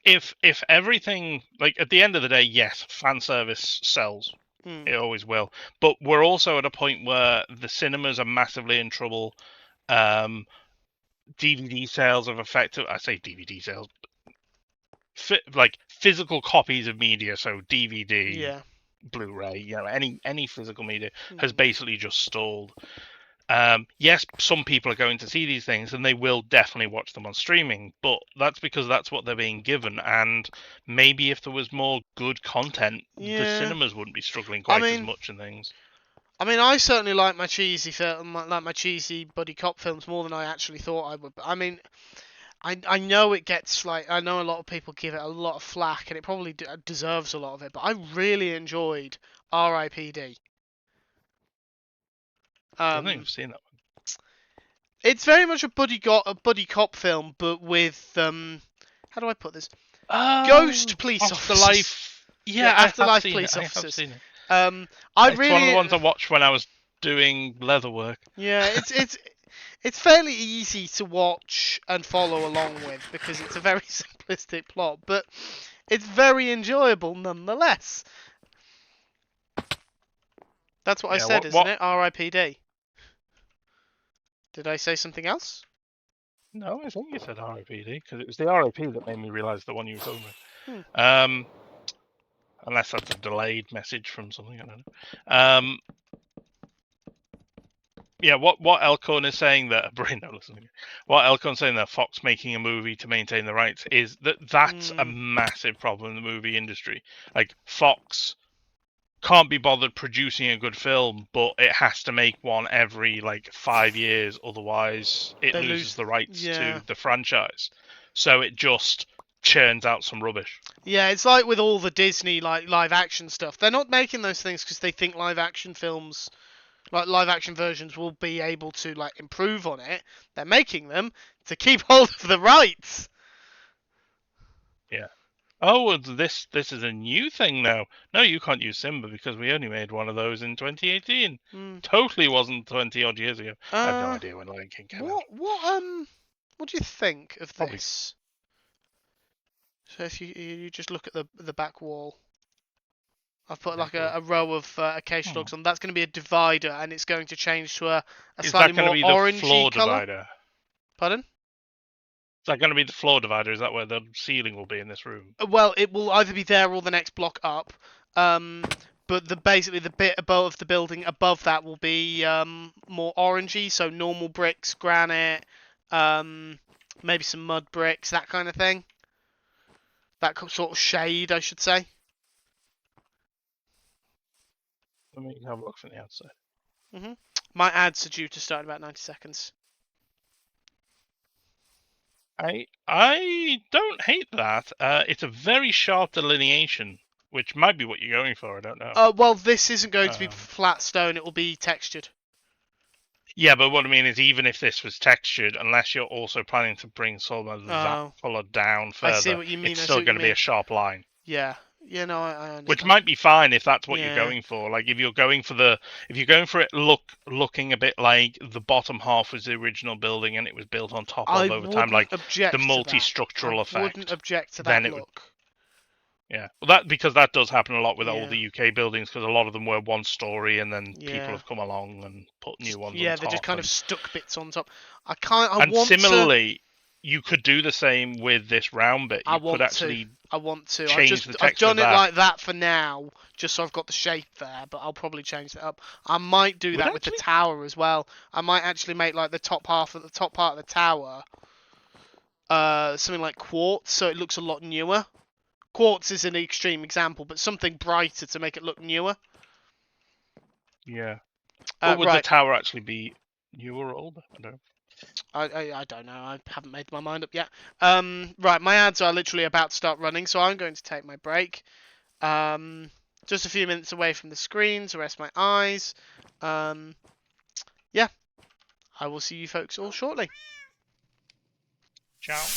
if everything, like, at the end of the day, yes, fan service sells. It always will. But we're also at a point where the cinemas are massively in trouble. DVD sales have affected. I say DVD sales, like physical copies of media, so DVD, Blu-ray, any physical media has basically just stalled. Yes, some people are going to see these things, and they will definitely watch them on streaming, but that's because that's what they're being given. And maybe if there was more good content, the cinemas wouldn't be struggling quite as much and things. I mean, I certainly like my cheesy film, like my cheesy buddy cop films more than I actually thought I would. But I mean, I know it gets I know a lot of people give it a lot of flack, and it probably deserves a lot of it. But I really enjoyed R.I.P.D. I don't think I've seen that one. It's very much a buddy cop film, but with how do I put this? Ghost police officers. Afterlife police officers. I have seen it. It's one of the ones I watched when I was doing leather work. Yeah, it's fairly easy to watch and follow along with because it's a very simplistic plot, but it's very enjoyable nonetheless. That's what I said, isn't it? R.I.P.D. Did I say something else? No, I think you said R.I.P.D. because it was the R.I.P. that made me realise the one you were talking about. Unless that's a delayed message from something, I don't know. Yeah, what Elkhorn is saying that what Elkhorn saying that Fox making a movie to maintain the rights is that's a massive problem in the movie industry. Like, Fox can't be bothered producing a good film, but it has to make one every 5 years, otherwise it loses the rights to the franchise. So it just churns out some rubbish. Yeah, it's like with all the Disney live action stuff. They're not making those things because they think live action films, live action versions, will be able to improve on it. They're making them to keep hold of the rights. Yeah. Oh, this is a new thing now. No, you can't use Simba because we only made one of those in 2018. Totally wasn't 20 odd years ago. I have no idea when Lion King came out. What do you think of Probably. This? So if you just look at the back wall, I've put a row of acacia logs on. That's going to be a divider, and it's going to change to a slightly more orangey colour. Divider? Pardon? Is that going to be the floor divider? Is that where the ceiling will be in this room? Well, it will either be there or the next block up. But basically the bit above the building above that will be more orangey, so normal bricks, granite, maybe some mud bricks, that kind of thing. That sort of shade, I should say. Let me have a look from the outside. My ads are due to start in about 90 seconds. I don't hate that. It's a very sharp delineation, which might be what you're going for. I don't know. Well, this isn't going to be flat stone. It will be textured. Yeah, but what I mean is, even if this was textured, unless you're also planning to bring some of that colour down further, I see what you mean. It's still going to be a sharp line. Yeah. Yeah, no, I understand. Which might be fine if that's what you're going for. Like, if you're going for it looking a bit like the bottom half was the original building and it was built on top of over time, like the multi-structural effect. I wouldn't object to that look. Yeah, well, because that does happen a lot with Yeah. older UK buildings, because a lot of them were one story, and then people Yeah. have come along and put new ones on Yeah, they just top. kind of stuck bits on top. I And want to. similarly, you could do the same with this round bit. I You could want to. actually I want to. change the I've texture of done it that. like that for now, just so I've got the shape there. But I'll probably change that up. I might do It would that with the actually, tower as well. I might actually make like the top part of the tower, something like quartz, so it looks a lot newer. Quartz is an extreme example, but something brighter to make it look newer. yeah. But would the Right. tower actually be newer or older? I don't know. I don't know. I haven't made my mind up yet. Right, my ads are literally about to start running, so I'm going to take my break. Just a few minutes away from the screen to rest my eyes. Yeah, I will see you folks all shortly. Ciao.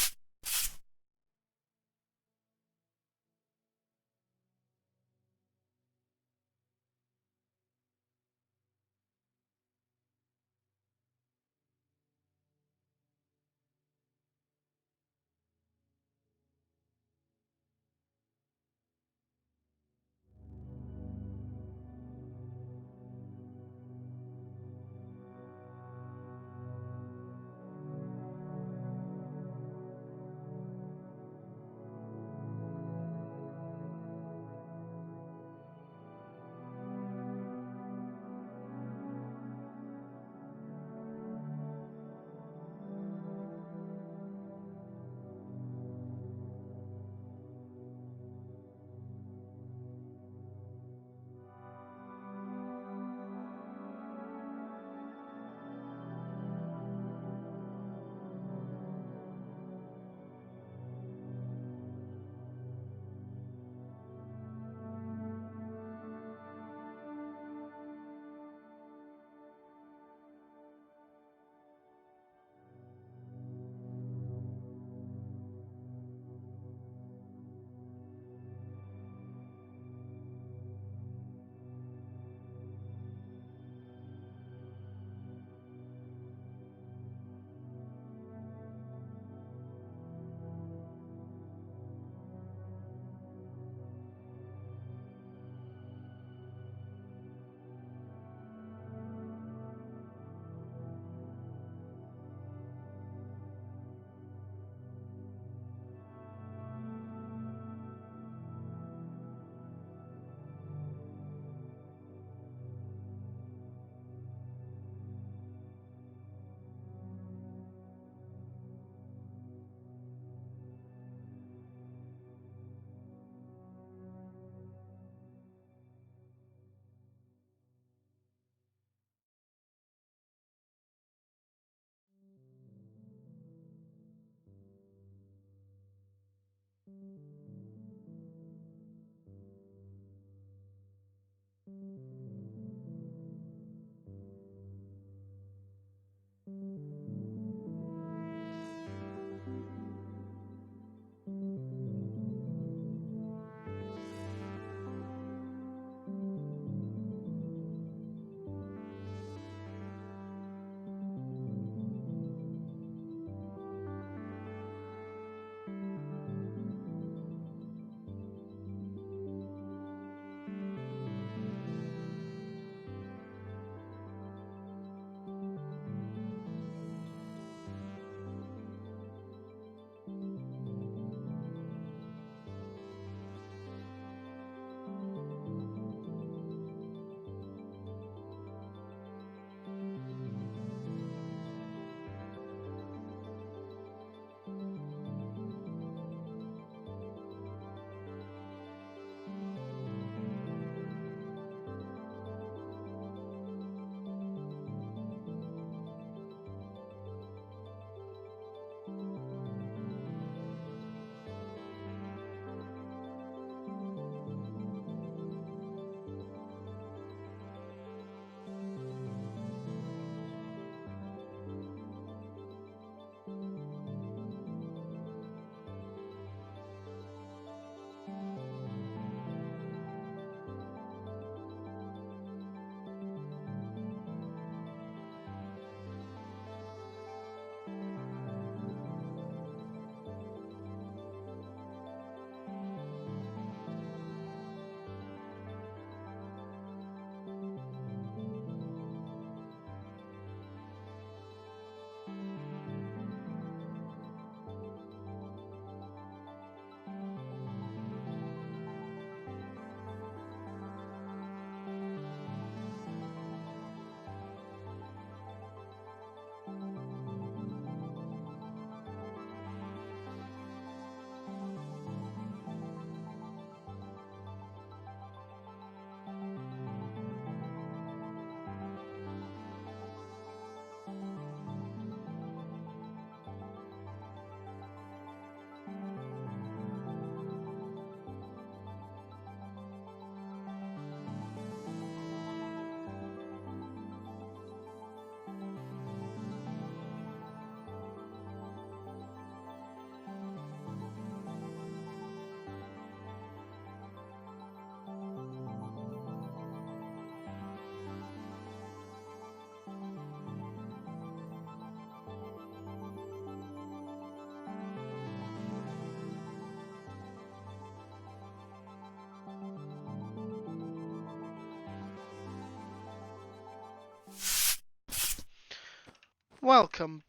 Welcome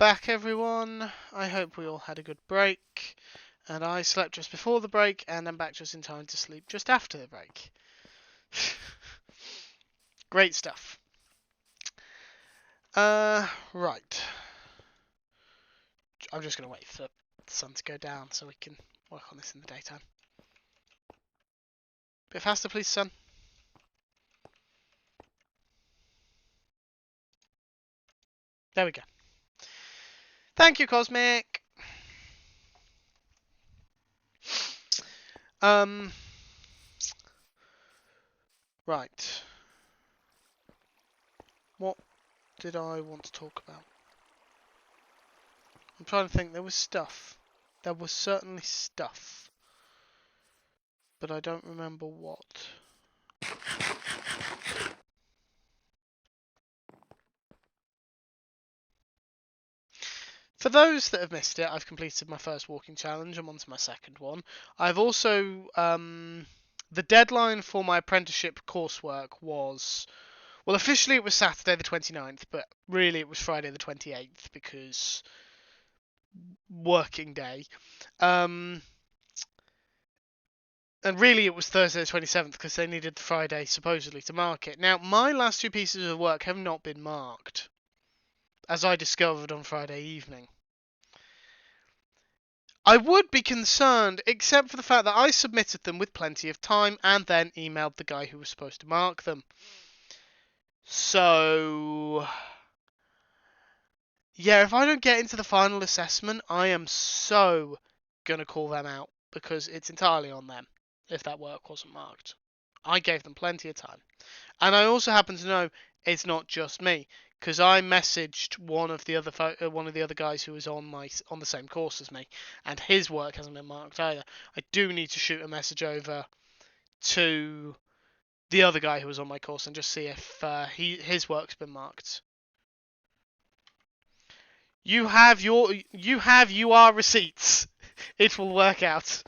back, everyone. I hope we all had a good break. And I slept just before the break, and I'm back just in time to sleep just after the break. Great stuff. Right. I'm just going to wait for the sun to go down so we can work on this in the daytime. Bit faster, please, sun. There we go. Thank you, Cosmic. Right. What did I want to talk about? I'm trying to think. There was stuff. There was certainly stuff. But I don't remember what. For those that have missed it, I've completed my first walking challenge. I'm on to my second one. I've also... the deadline for my apprenticeship coursework was... Well, officially it was Saturday the 29th, but really it was Friday the 28th because... working day. And really it was Thursday the 27th because they needed the Friday supposedly to mark it. Now, my last two pieces of work have not been marked, as I discovered on Friday evening. I would be concerned, except for the fact that I submitted them with plenty of time and then emailed the guy who was supposed to mark them. So... yeah, if I don't get into the final assessment, I am so gonna call them out, because it's entirely on them if that work wasn't marked. I gave them plenty of time. And I also happen to know it's not just me, because I messaged one of the other guys who was on the same course as me, and his work hasn't been marked either. I do need to shoot a message over to the other guy who was on my course and just see if his work's been marked. You have UR receipts. It will work out.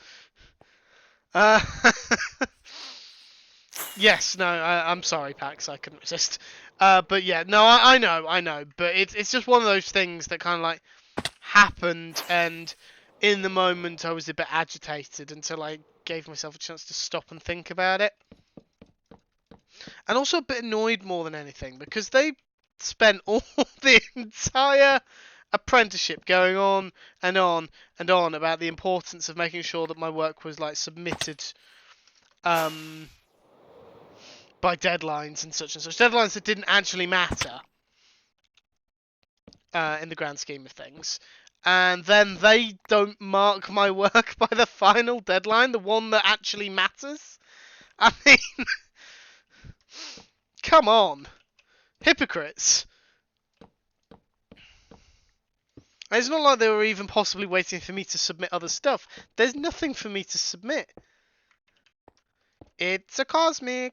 Yes, no, I'm sorry, Pax, I couldn't resist. But yeah, no, I know, but it's just one of those things that kind of like happened, and in the moment I was a bit agitated until I gave myself a chance to stop and think about it. And also a bit annoyed more than anything, because they spent all the entire apprenticeship going on and on and on about the importance of making sure that my work was like submitted by deadlines and such deadlines that didn't actually matter in the grand scheme of things. And then they don't mark my work by the final deadline, the one that actually matters. I mean, come on, hypocrites. And it's not like they were even possibly waiting for me to submit other stuff. There's nothing for me to submit. It's a Cosmic.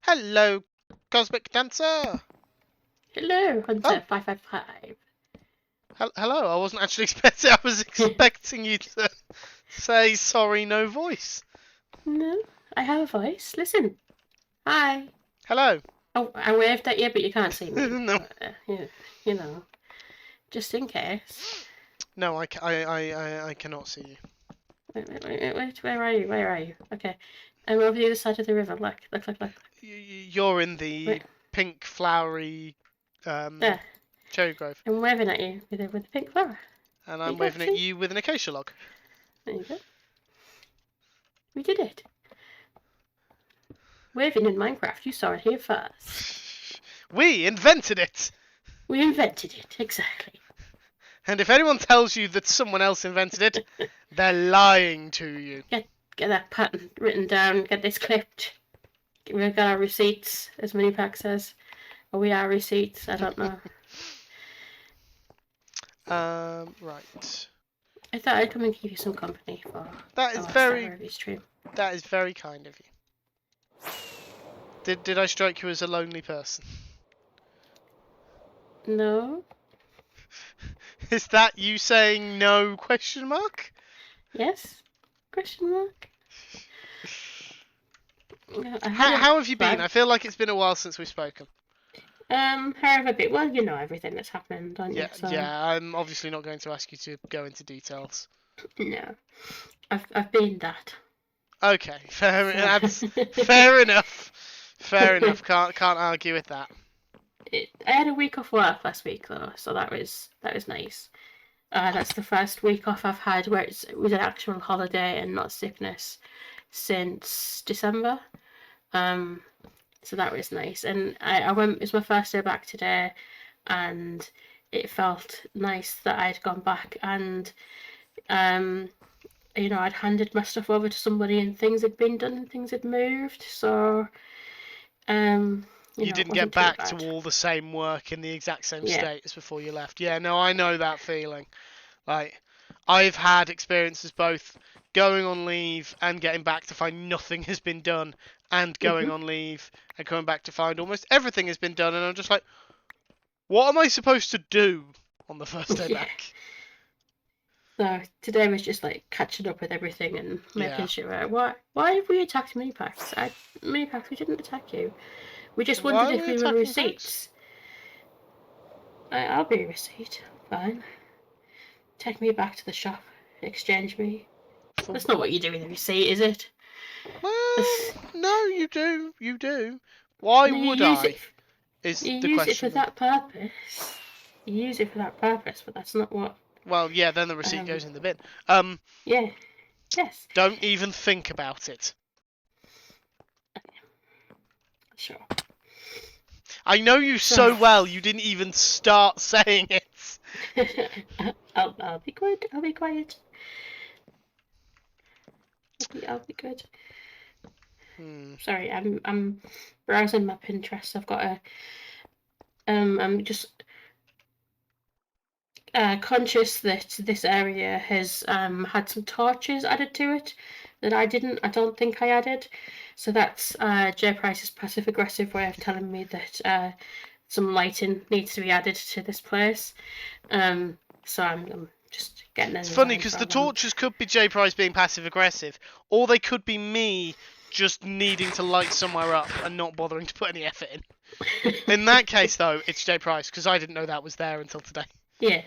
Hello, Cosmic Dancer. Hello, Hunter 555. Hello, I wasn't actually expecting. I was expecting you to say sorry, no voice. No, I have a voice. Listen. Hi. Hello. Oh, I waved at you, but you can't see me. No. But, you know, just in case. No, I cannot see you. Wait, where are you? Where are you? Okay. I'm over the other side of the river. Look. You're in the pink flowery there. cherry grove. I'm waving at you with the pink flower. And I'm waving at you with an acacia log. There you go. We did it. Waving in Minecraft. You saw it here first. We invented it! We invented it, exactly. And if anyone tells you that someone else invented it, they're lying to you. Get that patent written down, get this clipped. We've got our receipts, as Minipack says. Or we are receipts, I don't know. Right. I thought I'd come and keep you some company for that is very kind of you. Did I strike you as a lonely person? No. Is that you saying no, question mark? Yes? Question mark? How have you been? I feel like it's been a while since we've spoken. However bit. Well, you know everything that's happened, don't you? Yeah, So... yeah. I'm obviously not going to ask you to go into details. No, I've been that. Okay, fair. So... That's fair enough. Fair enough. Can't argue with that. I had a week off work last week though, so that was nice. That's the first week off I've had where it was an actual holiday and not sickness since December. So that was nice. And I went. It was my first day back today, and it felt nice that I'd gone back and I'd handed my stuff over to somebody and things had been done and things had moved. So you didn't get back to all the same work in the exact same state as before you left. Yeah, no, I know that feeling. Like, I've had experiences both going on leave and getting back to find nothing has been done, and going on leave and coming back to find almost everything has been done, and I'm just like, what am I supposed to do on the first day back? So today was just like catching up with everything and making sure. Why have we attacked Minipacks? Minipacks, we didn't attack you. We just wondered if we were receipts. I'll be a receipt. Fine. Take me back to the shop. Exchange me. That's not what you do with a receipt, is it? Well, no, you do. You do. Why would I? Is the question. You use it for that purpose. You use it for that purpose, but that's not what... Well, yeah, then the receipt goes in the bin. Yeah. Yes. Don't even think about it. Sure. I know you so well, you didn't even start saying it. I'll be good. I'll be quiet. I'll be good. Sorry, I'm browsing my Pinterest. I've got a... I'm just conscious that this area has had some torches added to it that I don't think I added. So that's J Price's passive aggressive way of telling me that some lighting needs to be added to this place. So I'm just getting in. It's funny because the torches could be J Price being passive aggressive, or they could be me just needing to light somewhere up and not bothering to put any effort in. In that case, though, it's J Price because I didn't know that was there until today. Yeah,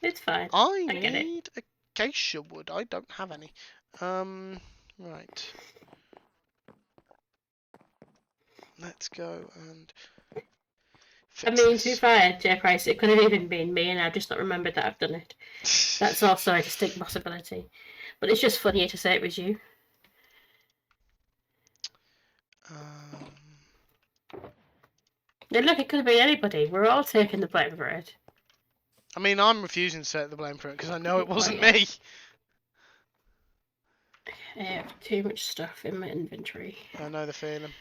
it's fine. I need acacia wood. I don't have any. Right. Let's go and fix to be fair, J Price, it could have even been me and I've just not remembered that I've done it. That's also a distinct possibility. But it's just funnier to say it was you. Yeah, look, it could have been anybody. We're all taking the blame for it. I mean, I'm refusing to take the blame for it because I know it wasn't me. I have too much stuff in my inventory. I know the feeling.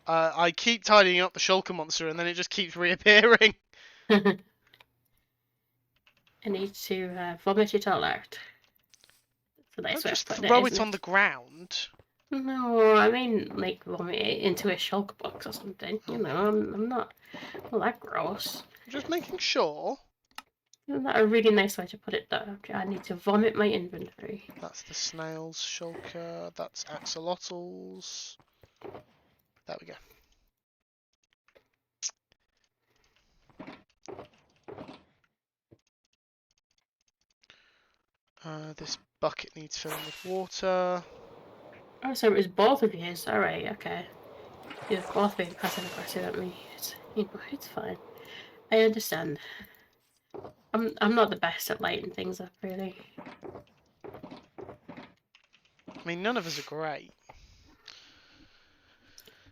I keep tidying up the shulker monster and then it just keeps reappearing. I need to vomit it all out. So Don't just throw it on the ground. No, I mean like vomit it into a shulker box or something. You know, I'm not that gross. I'm just making sure. Isn't that a really nice way to put it though? I need to vomit my inventory. That's the snail's shulker. That's axolotl's. There we go. This bucket needs filling with water. Oh, so it was both of you. Alright, okay. You've both been passive aggressive at me. It's fine. I understand. I'm not the best at lighting things up, really. I mean, none of us are great.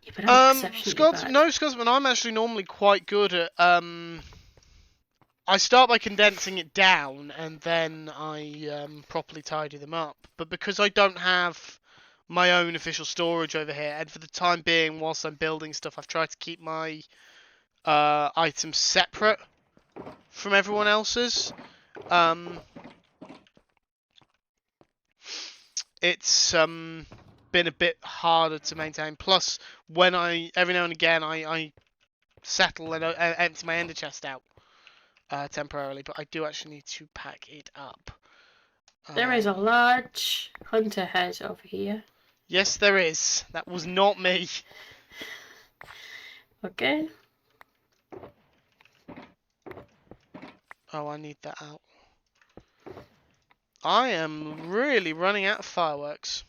Yeah, but I'm exceptionally bad. No, Scotsman, I'm actually normally quite good at, I start by condensing it down, and then I properly tidy them up. But because I don't have my own official storage over here, and for the time being, whilst I'm building stuff, I've tried to keep my items separate from everyone else's. It's been a bit harder to maintain. Plus, when every now and again I settle and empty my ender chest out temporarily, but I do actually need to pack it up. There is a large hunter head over here. Yes, there is. That was not me. Okay. Oh, I need that out. I am really running out of fireworks.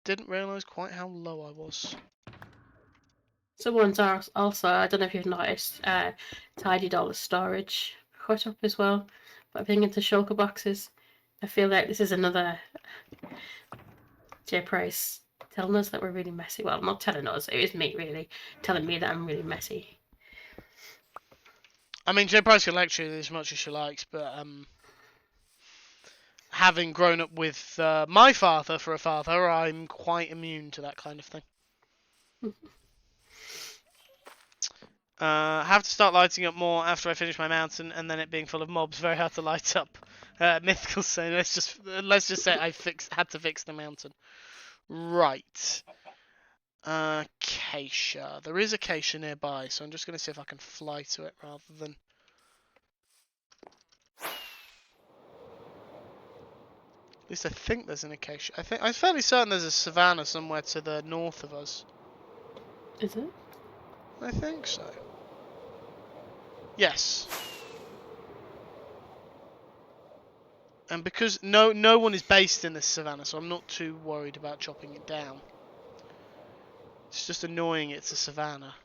Didn't realise quite how low I was. Someone's also, I don't know if you've noticed, tidied all the storage cut up as well. But I'm thinking to shulker boxes. I feel like this is another J Price telling us that we're really messy. Well, not telling us, it was me really telling me that I'm really messy. I mean, J Price can lecture as much as she likes, but having grown up with my father for a father, I'm quite immune to that kind of thing. Have to start lighting up more after I finish my mountain, and then it being full of mobs, very hard to light up. Mythical saying, let's just say I had to fix the mountain. Right. Acacia. There is acacia nearby, so I'm just going to see if I can fly to it rather than. At least I think there's an acacia. I'm fairly certain there's a savanna somewhere to the north of us. Is it? I think so. Yes. And because no one is based in this savanna, so I'm not too worried about chopping it down. It's just annoying it's a savanna.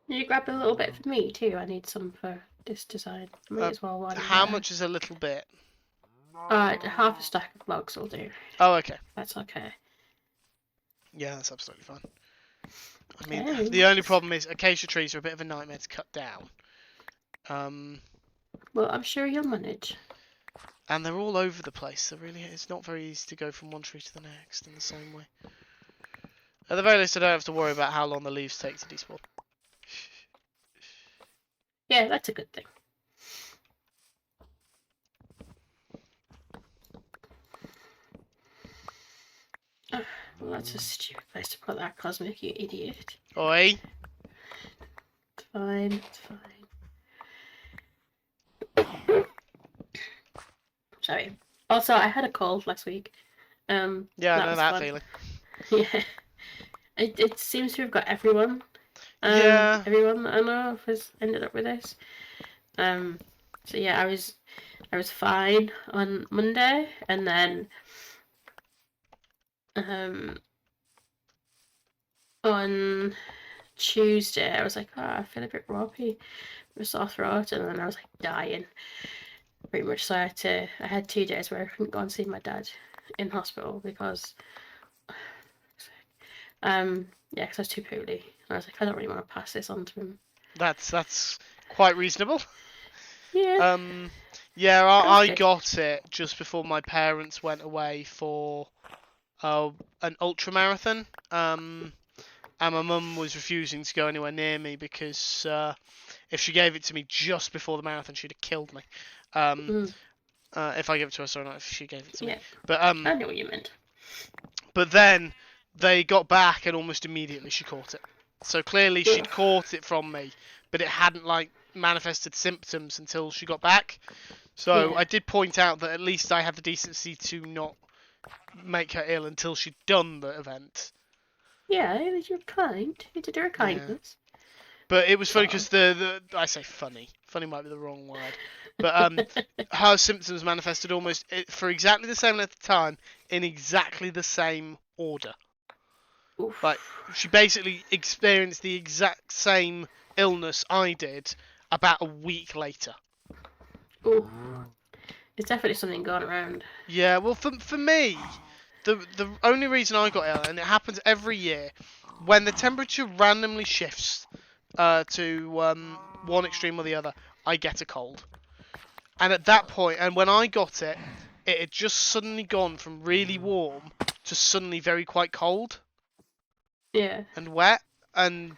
You grab a little bit for me too. I need some for this design. May as well. How much is a little bit? Half a stack of logs will do. Oh, okay. That's okay. Yeah, that's absolutely fine. I mean, the only problem is acacia trees are a bit of a nightmare to cut down. Well, I'm sure you'll manage. And they're all over the place. It's not very easy to go from one tree to the next in the same way. At the very least, I don't have to worry about how long the leaves take to despawn. Yeah, that's a good thing. Well, that's a stupid place to put that cosmic, you idiot. Oi! It's fine, it's fine. Sorry. Also, I had a cold last week. Yeah, I know that feeling. Yeah. It seems to have got everyone. Yeah. Everyone that I know of has ended up with this. So yeah, I was fine on Monday, and then on Tuesday I was like, oh, I feel a bit ropey, with a sore throat, and then I was like dying. Pretty much, so I had 2 days where I couldn't go and see my dad in hospital because yeah, because I was too poorly. I was like, I don't really want to pass this on to him. That's quite reasonable. Yeah. Yeah, I got it just before my parents went away for an ultra marathon. And my mum was refusing to go anywhere near me because if she gave it to me just before the marathon, she'd have killed me. If I gave it to her, sorry, not if she gave it to me. But I know what you meant. But then they got back, and almost immediately she caught it. So clearly she'd caught it from me, but it hadn't manifested symptoms until she got back. So I did point out that at least I had the decency to not make her ill until she'd done the event. Yeah, you're kind. You did her a kindness. Yeah. But it was funny because I say funny. Funny might be the wrong word. But her symptoms manifested almost for exactly the same length of time in exactly the same order. Oof. Like, she basically experienced the exact same illness I did about a week later. Ooh. It's definitely something going around. Yeah, well, for me, the only reason I got ill, and it happens every year, when the temperature randomly shifts to one extreme or the other, I get a cold. And at that point, and when I got it, it had just suddenly gone from really warm to suddenly very quite cold. Yeah. And wet, and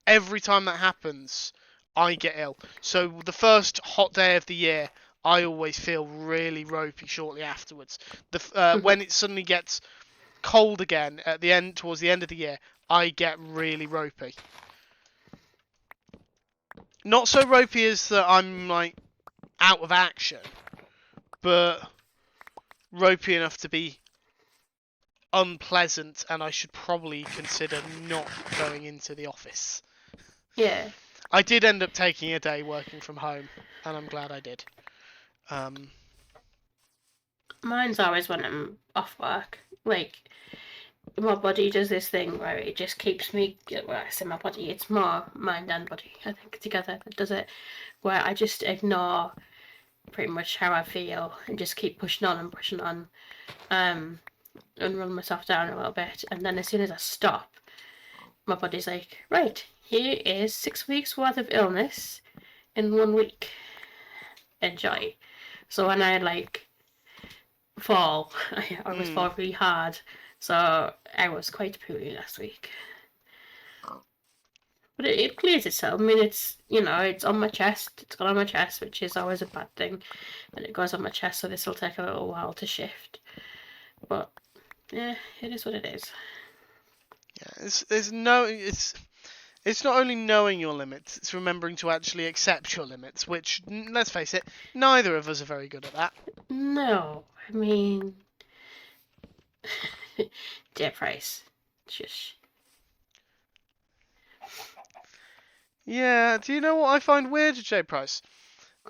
every time that happens, I get ill. So the first hot day of the year, I always feel really ropey shortly afterwards. When it suddenly gets cold again at the end, towards the end of the year, I get really ropey. Not so ropey as that I'm out of action, but ropey enough to be unpleasant, and I should probably consider not going into the office. Yeah. I did end up taking a day working from home, and I'm glad I did. Mine's always when I'm off work. Like, my body does this thing where it just keeps me. Well, I say my body, it's more mind and body, I think, together that does it. Where I just ignore pretty much how I feel and just keep pushing on and pushing on. And run myself down a little bit. And then as soon as I stop, my body's like, right, here is 6 weeks worth of illness in 1 week. Enjoy. So when I fall, I always fall really hard. So I was quite poorly last week. But it clears itself. I mean, it's, it's on my chest. It's gone on my chest, which is always a bad thing. And it goes on my chest, so this will take a little while to shift. But, yeah, it is what it is. Yeah, it's not only knowing your limits, it's remembering to actually accept your limits, which, let's face it, neither of us are very good at that. No, I mean, dear Price, shush. Yeah, do you know what I find weird, J. Price?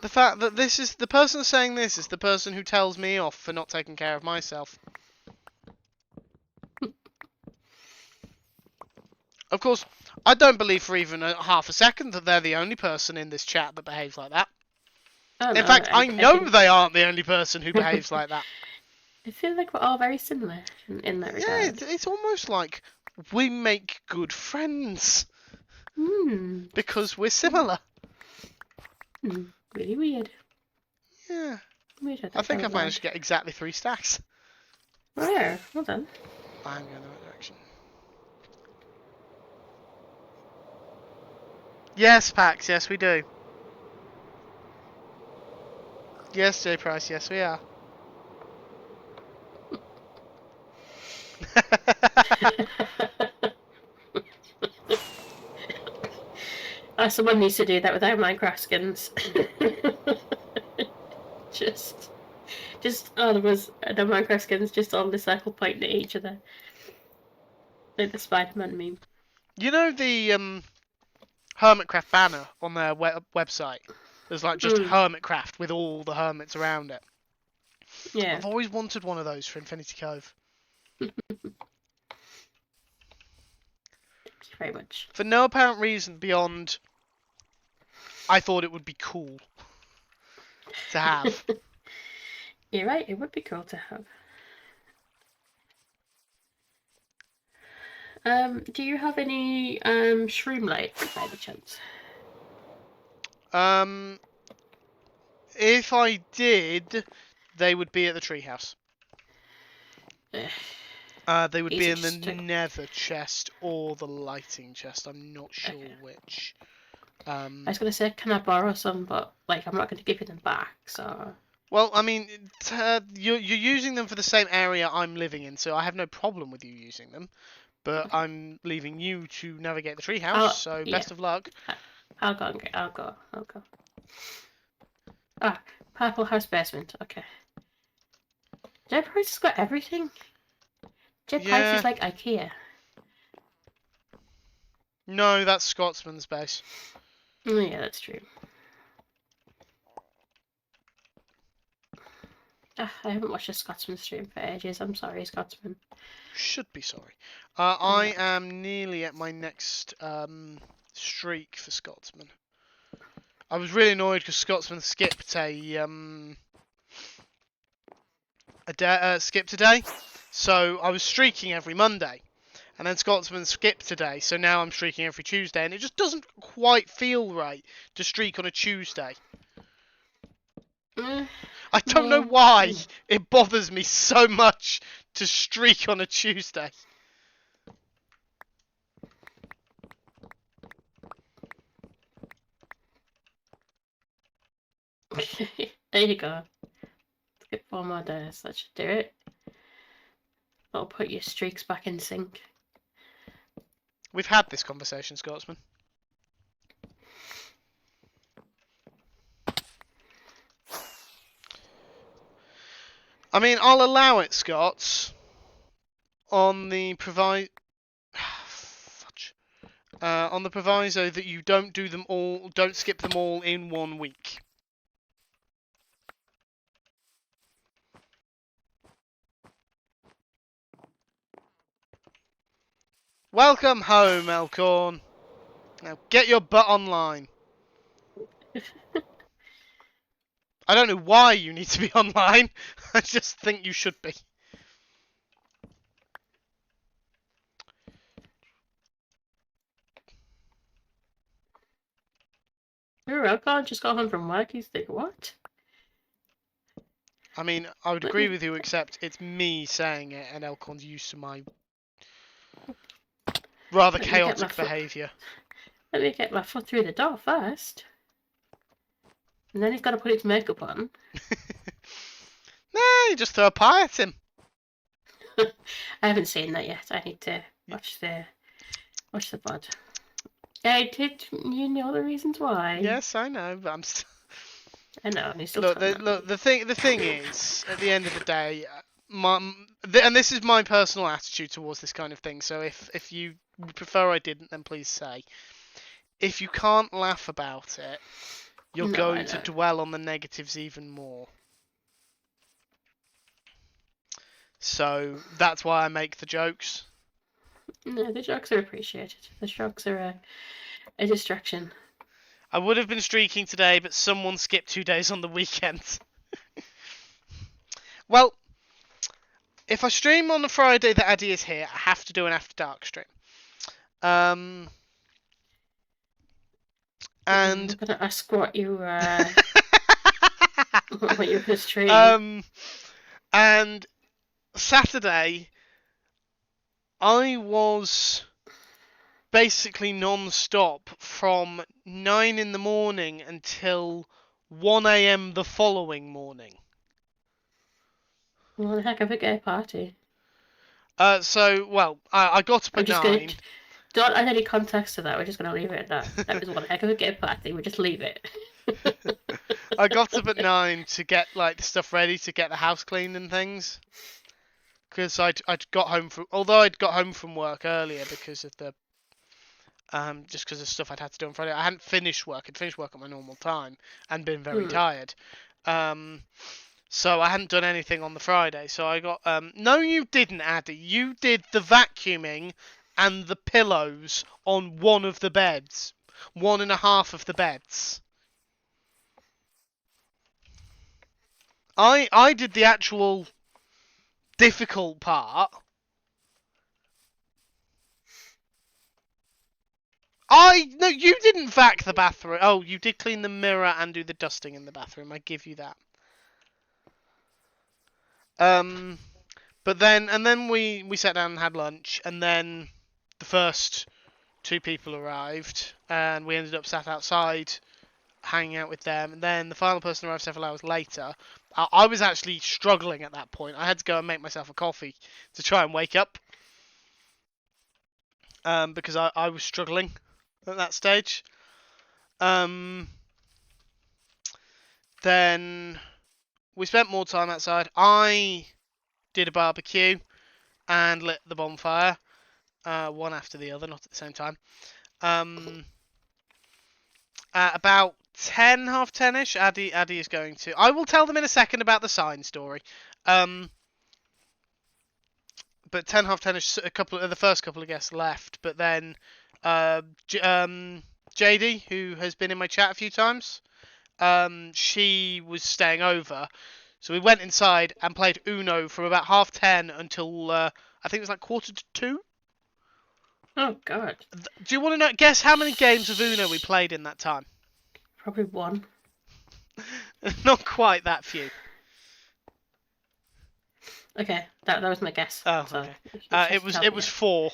The fact that the person saying this is the person who tells me off for not taking care of myself. Of course, I don't believe for even half a second that they're the only person in this chat that behaves like that. In fact, I know they aren't the only person who behaves like that. I feel like we're all very similar in that regard. Yeah, it's almost like we make good friends. Because we're similar. Really weird. Yeah. Weird. I think I've managed to get exactly 3 stacks. Where? Well done. I'm going the right direction. Yes, Pax, yes we do. Yes, J Price, yes we are. Someone needs to do that without Minecraft skins. just all of us, the Minecraft skins, just on the circle pointing at each other. Like the Spider-Man meme. You know the Hermitcraft banner on their website? There's like just Hermitcraft with all the hermits around it. Yeah. I've always wanted one of those for Infinity Cove. Thank you very much. For no apparent reason beyond, I thought it would be cool to have. You're right, it would be cool to have. Do you have any shroom lights by any chance? If I did, they would be at the treehouse. They would be in the nether chest or the lighting chest. I'm not sure which. I was going to say, can I borrow some? But I'm not going to give you them back. So. Well, I mean, you're using them for the same area I'm living in, so I have no problem with you using them. But I'm leaving you to navigate the treehouse. So best of luck. I'll go. Ah, Purple House Basement. Okay. J Price has got everything. J Price is like IKEA. No, that's Scotsman's base. Oh, yeah, that's true. I haven't watched a Scotsman stream for ages. I'm sorry, Scotsman. Should be sorry. I am nearly at my next streak for Scotsman. I was really annoyed because Scotsman skipped a day, so I was streaking every Monday, and then Scotsman skipped today, so now I'm streaking every Tuesday, and it just doesn't quite feel right to streak on a Tuesday. I don't know why it bothers me so much to streak on a Tuesday. There you go. Get 4 more days. That should do it. That'll put your streaks back in sync. We've had this conversation, Scotsman. I mean, I'll allow it, Scott, on the on the proviso that you don't skip them all in 1 week. Welcome home, Elcorn. Now get your butt online. I don't know why you need to be online. I just think you should be. Elcon just got home from work. He's like, what? I mean, I would agree with you, except it's me saying it, and Elcorn's used to my rather chaotic behaviour. Let me get my foot through the door first. And then he's got to put his makeup on. Nah, you just throw a pie at him. I haven't seen that yet. I need to watch the pod. Did you know the reasons why? Yes, I know, but I'm still. I know. He's still The thing is, at the end of the day, and this is my personal attitude towards this kind of thing. So if you prefer I didn't, then please say. If you can't laugh about it, you're going to dwell on the negatives even more. So that's why I make the jokes. No, the jokes are appreciated. The jokes are a distraction. I would have been streaking today, but someone skipped 2 days on the weekend. Well, if I stream on the Friday that Addy is here, I have to do an After Dark stream. And I'm gonna ask what you what you were streaming. And Saturday, I was basically non-stop from 9 in the morning until 1 a.m. the following morning. What the heck of a gay party. I got up at 9. Don't add any context to that. We're just going to leave it at that. That was one heck of a gay party. We just leave it. I got up at 9 to get the stuff ready to get the house cleaned and things. Because I'd got home from work earlier because of the just because of stuff I'd had to do on Friday. I hadn't finished work. I'd finished work at my normal time and been very tired. So I hadn't done anything on the Friday. So I got no, you didn't, Addy. You did the vacuuming and the pillows on one of the beds. 1.5 of the beds. I did the actual difficult part. No, you didn't vac the bathroom. Oh, you did clean the mirror and do the dusting in the bathroom. I give you that. But then we sat down and had lunch, and then the first 2 people arrived, and we ended up sat outside hanging out with them. And then the final person arrived several hours later. I was actually struggling at that point. I had to go and make myself a coffee to try and wake up, because I was struggling at that stage. Then we spent more time outside. I did a barbecue and lit the bonfire, one after the other, not at the same time. At about 10, half 10ish, Addy is going to. I will tell them in a second about the sign story. But 10, half 10ish, the first couple of guests left, but then JD, who has been in my chat a few times, she was staying over. So we went inside and played Uno from about 10:30 until I think it was 1:45. Oh God! Do you want to guess how many games of Uno we played in that time? Probably 1. Not quite that few. Okay, that was my guess. Oh, so okay. It was 4.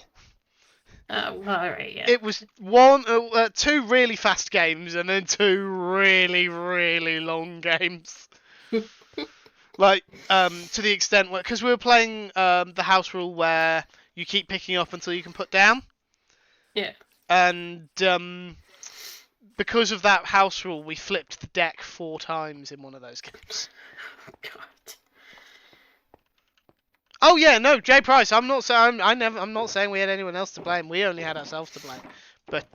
Well, alright, yeah. It was 2 really fast games and then 2 really, really long games. To the extent where, because we were playing the house rule where you keep picking up until you can put down. Yeah. And because of that house rule, we flipped the deck 4 times in one of those games. Oh, God. Oh yeah, no, Jay Price. I'm not saying I'm not saying we had anyone else to blame. We only had ourselves to blame. But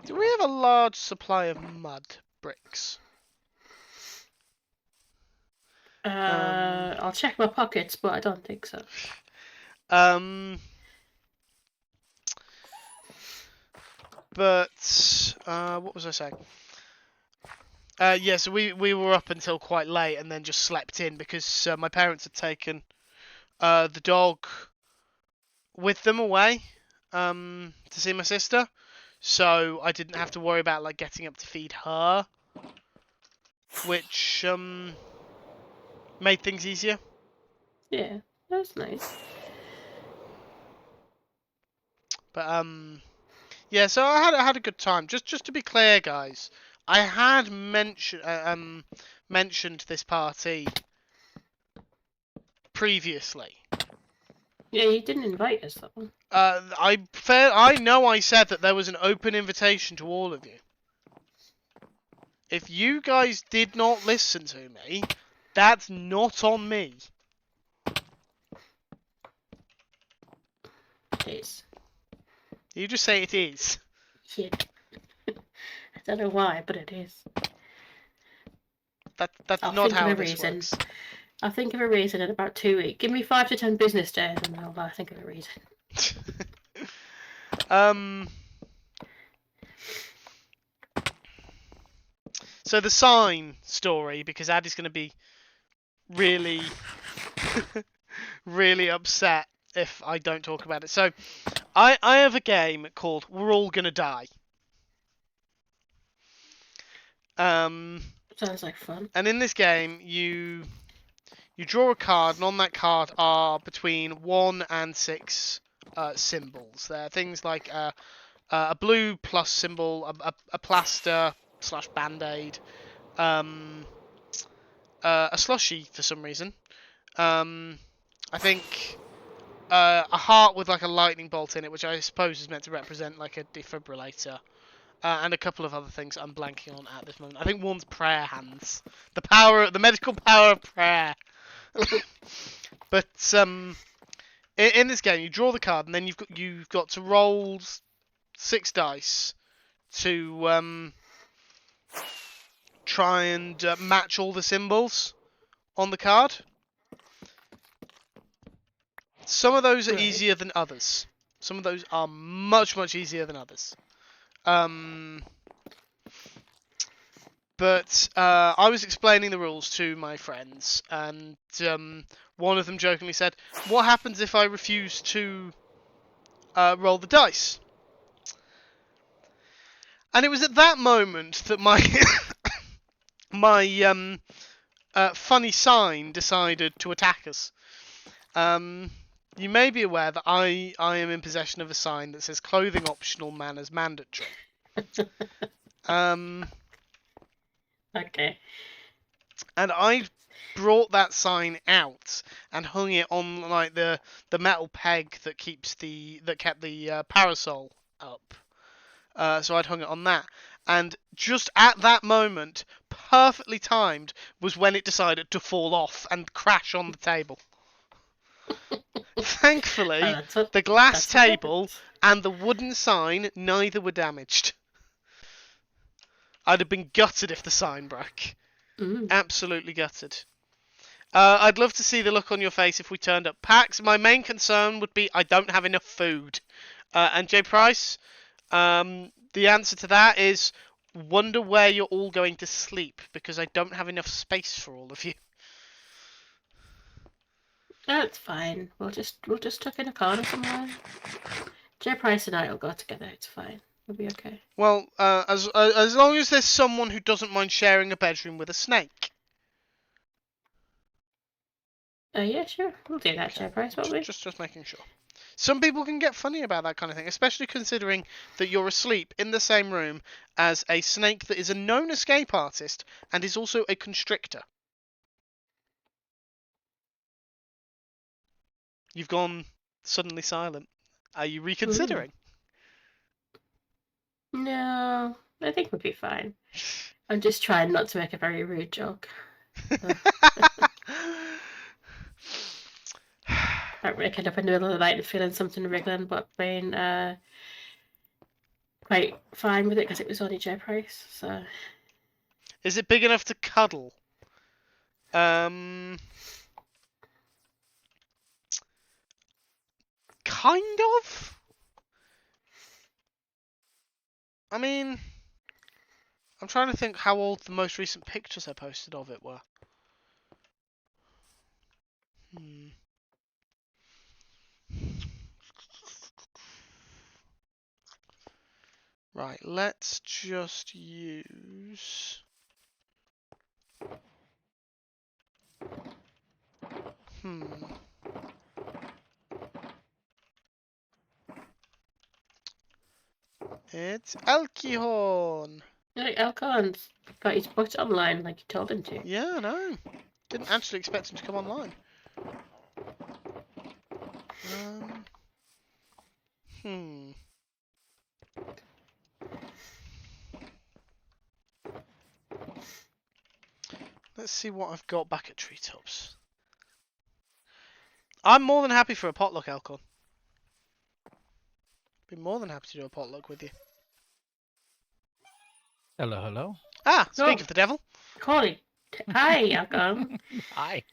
do we have a large supply of mud bricks? I'll check my pockets, but I don't think so. But what was I saying? Yeah, so we were up until quite late and then just slept in because my parents had taken the dog with them away to see my sister, so I didn't have to worry about like getting up to feed her, which made things easier. Yeah, that's nice. But yeah, so I had a good time. Just to be clear, guys, I had mentioned this party previously. Yeah, you didn't invite us though. I know I said that there was an open invitation to all of you. If you guys did not listen to me, that's not on me. It is. You just say it is. Yeah. I don't know why, but it is. That's I'll not think of how a this reason. works. I'll think of a reason in about 2 weeks. Give me 5 to 10 business days and I'll think of a reason. So the sign story, because Addy's going to be really, really upset if I don't talk about it. So I have a game called We're All Gonna Die. Sounds like fun. And in this game, you draw a card, and on that card are between 1 and 6 symbols. There are things like a blue plus symbol, a plaster / band-aid, a slushy for some reason. I think a heart with like a lightning bolt in it, which I suppose is meant to represent like a defibrillator. And a couple of other things I'm blanking on at this moment. I think one's prayer hands. The medical power of prayer. But in this game, you draw the card, and then you've got to roll 6 dice to try and match all the symbols on the card. Some of those are easier than others. Some of those are much easier than others. But I was explaining the rules to my friends, and one of them jokingly said, "What happens if I refuse to roll the dice?" And it was at that moment that my my funny sign decided to attack us. You may be aware that I am in possession of a sign that says "Clothing optional, manners mandatory." Okay. And I brought that sign out and hung it on like the metal peg that kept the parasol up. So I'd hung it on that, and just at that moment, perfectly timed, was when it decided to fall off and crash on the table. Thankfully, the glass table and the wooden sign, neither were damaged. I'd have been gutted if the sign broke. Absolutely gutted. I'd love to see the look on your face if we turned up. Pax, my main concern would be I don't have enough food. And J Price, the answer to that is wonder where you're all going to sleep, because I don't have enough space for all of you. That's fine. We'll just tuck in a corner somewhere. J Price and I will go together. It's fine. We'll be okay. Well, as long as there's someone who doesn't mind sharing a bedroom with a snake. Yeah, sure. We'll do that, Okay. J Price, won't we? Just making sure. Some people can get funny about that kind of thing, especially considering that you're asleep in the same room as a snake that is a known escape artist and is also a constrictor. You've gone suddenly silent. Are you reconsidering? No, I think we'll be fine. I'm just trying not to make a very rude joke. waking up in the middle of the night and feeling something wriggling, but being quite fine with it because it was only J price. So. Is it big enough to cuddle? Kind of. I mean, I'm trying to think how old the most recent pictures I posted of it were. Right, let's just use... It's Alkihorn! Like Elcon's got his butt online like you told him to. Yeah, I know. Didn't actually expect him to come online. Let's see what I've got back at Treetops. I'm more than happy for a potluck, Elcon. Be more than happy to do a potluck with you. Hello, hello. Ah, speak of the devil. Corey. Hi, Elcon. Hi.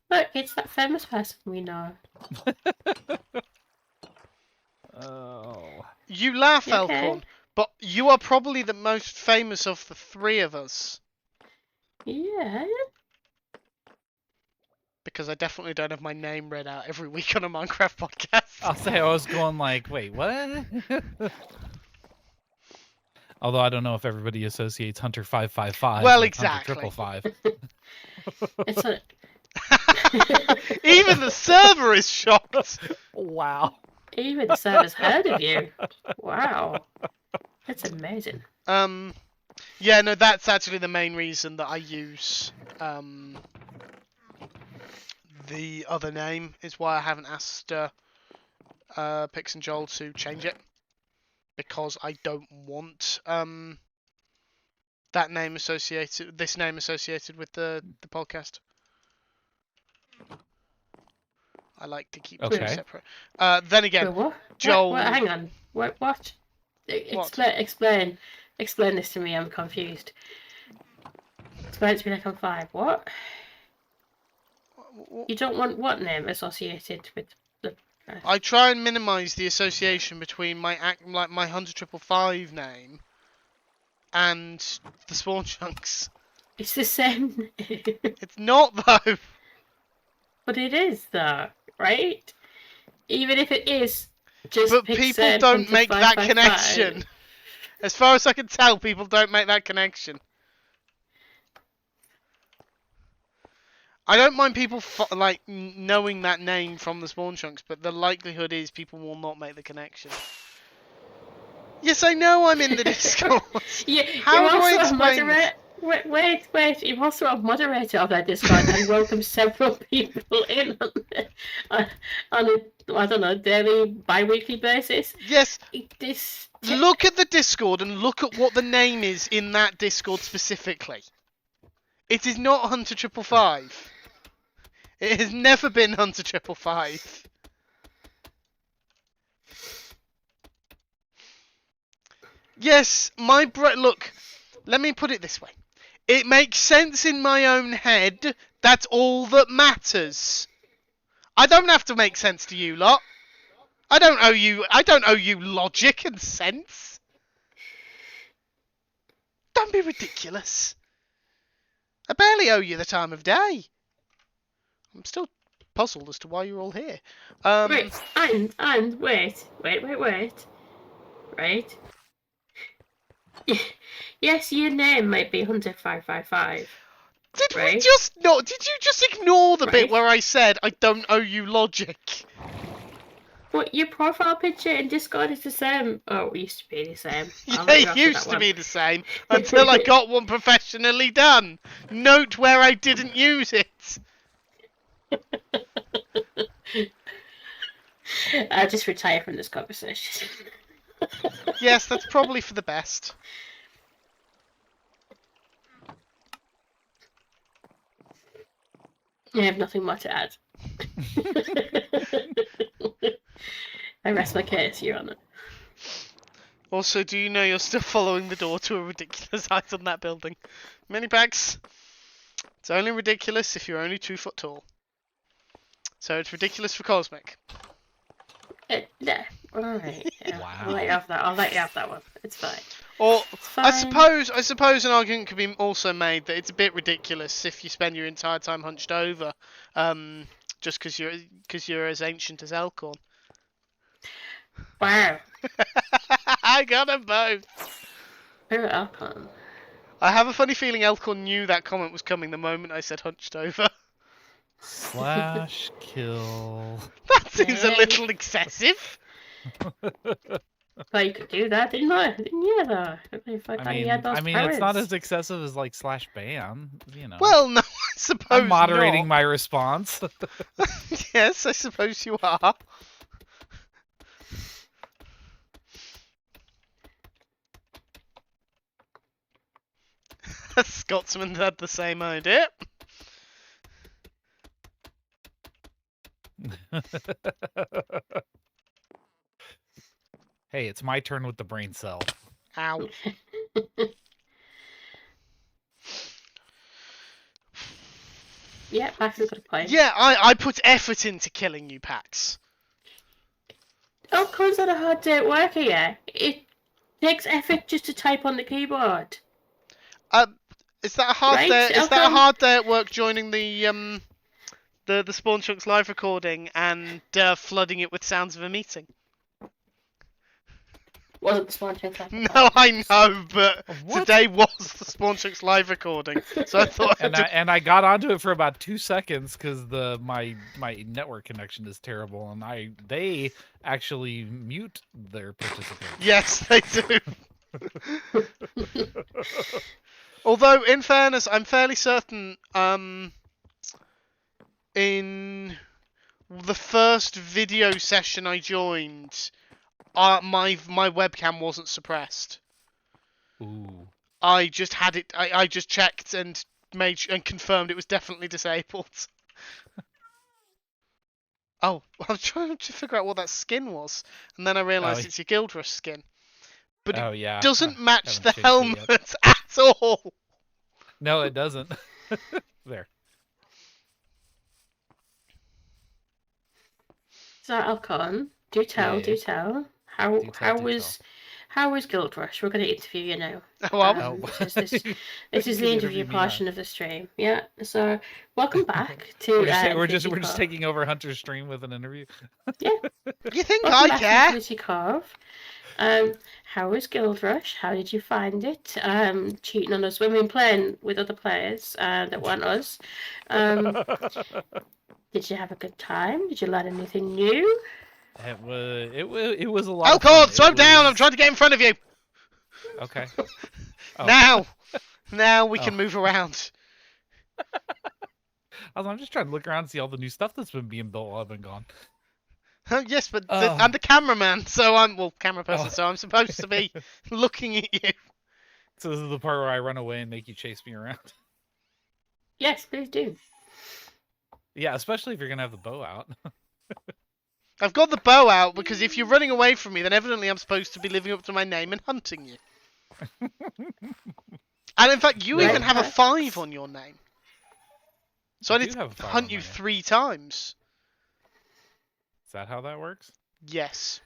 Look, it's that famous person we know. Oh. You laugh, You okay? Elcon, but you are probably the most famous of the three of us. Yeah. Because I definitely don't have my name read out every week on a Minecraft podcast. I'll say I was going like, wait, what? Although I don't know if everybody associates Hunter 555 Well, with exactly. Hunter 555. It's a... Even the server is shocked. Wow. Even the server's heard of you. Wow. That's amazing. Yeah, no, that's actually the main reason that I use the other name, is why I haven't asked Pix and Joel to change it, because I don't want this name associated with the podcast. I like to keep them separate. Then again, what? Joel. What? Hang on. What? Explain this to me. I'm confused. Explain it to me like I'm 5. What? You don't want what name associated with the... I try and minimise the association between my Hunter 555 name and the spawn chunks. It's the same. It's not though. But it is though, right? Even if it is just. But people don't make that connection. As far as I can tell, people don't make that connection. I don't mind people knowing that name from the spawn chunks, but the likelihood is people will not make the connection. Yes, I know I'm in the Discord. How do I explain this? Wait, you're also a moderator of that Discord and welcome several people in on a, I don't know, daily, bi-weekly basis. Yes. Look at the Discord and look at what the name is in that Discord specifically. It is not Hunter 555. It has never been Hunter 555. Yes, look, let me put it this way. It makes sense in my own head. That's all that matters. I don't have to make sense to you lot. I don't owe you logic and sense. Don't be ridiculous. I barely owe you the time of day. I'm still puzzled as to why you're all here. Wait, and wait. Right? Yes, your name might be Hunter 555. Did you just ignore the bit where I said I don't owe you logic? But your profile picture in Discord is the same. Oh, it used to be the same. Yeah, it used to be the same until I got one professionally done. Note where I didn't use it. I'll just retire from this conversation. Yes, that's probably for the best. I have nothing more to add. I rest my case, Your Honour. Also, do you know you're still following the door to a ridiculous height on that building? Mini-packs. It's only ridiculous if you're only 2 foot tall. So it's ridiculous for Cosmic. Yeah. Alright. Yeah. Wow. I'll let you have that. I'll let you have that one. It's fine. Or It's fine. I suppose an argument could be also made that it's a bit ridiculous if you spend your entire time hunched over, just because you're as ancient as Elkhorn. Wow. I got them both. Favorite Alcon. I have a funny feeling Elkhorn knew that comment was coming the moment I said hunched over. Slash kill. That seems a Yay. little excessive. But you could do that, didn't I? Didn't you, though? If I thought you had those powers. It's not as excessive as like slash ban, you know. Well, no, I suppose I'm moderating not. my response. Yes, I suppose you are. A Scotsman had the same idea. Hey, it's my turn with the brain cell. Ow. Yeah, Max has got a point. Yeah, I put effort into killing you, Pax. Alcon's had a hard day at work here. It takes effort just to type on the keyboard. Is that a hard Right, day? Is that a Elkhorn? hard day at work joining the Spawn Chunks live recording and flooding it with sounds of a meeting? Wasn't the sponsor of No, I know, but What? today was the Spawn Chunks live recording, so I thought. And I got onto it for about 2 seconds because my network connection is terrible, and they actually mute their participants. Yes, they do. Although, in fairness, I'm fairly certain in the first video session I joined, my webcam wasn't suppressed. Ooh. I just had it. I just checked and and confirmed it was definitely disabled. Oh, I was trying to figure out what that skin was, and then I realised it's your Guild Rush skin. But Oh yeah. doesn't I match haven't the changed it yet. helmet at all. No, it doesn't. There. So Alcon, do tell. Do How was Guild Rush? We're going to interview you now. Well, This is the You interview interview me portion of the stream. Yeah. So welcome back to. we're just Infinity Cove. taking over Hunter's stream with an interview. you think Welcome I back to care? Infinity Cove. How was Guild Rush? How did you find it? Cheating on us when we were playing with other players that weren't us. Did you have a good time? Did you learn anything new? It was a lot. Alcon, of fun. slow down! I'm trying to get in front of you. Okay. Now we can move around. I'm just trying to look around and see all the new stuff that's been being built while I've been gone. Yes, but I'm the cameraman, so camera person, Oh. so I'm supposed to be looking at you. So this is the part where I run away and make you chase me around. Yes, please do. Yeah, especially if you're gonna have the bow out. I've got the bow out because if you're running away from me, then evidently I'm supposed to be living up to my name and hunting you. And in fact, you Right. even have a 5 on your name. So I do need to have a 5 hunt on you my name. 3 times. Is that how that works? Yes.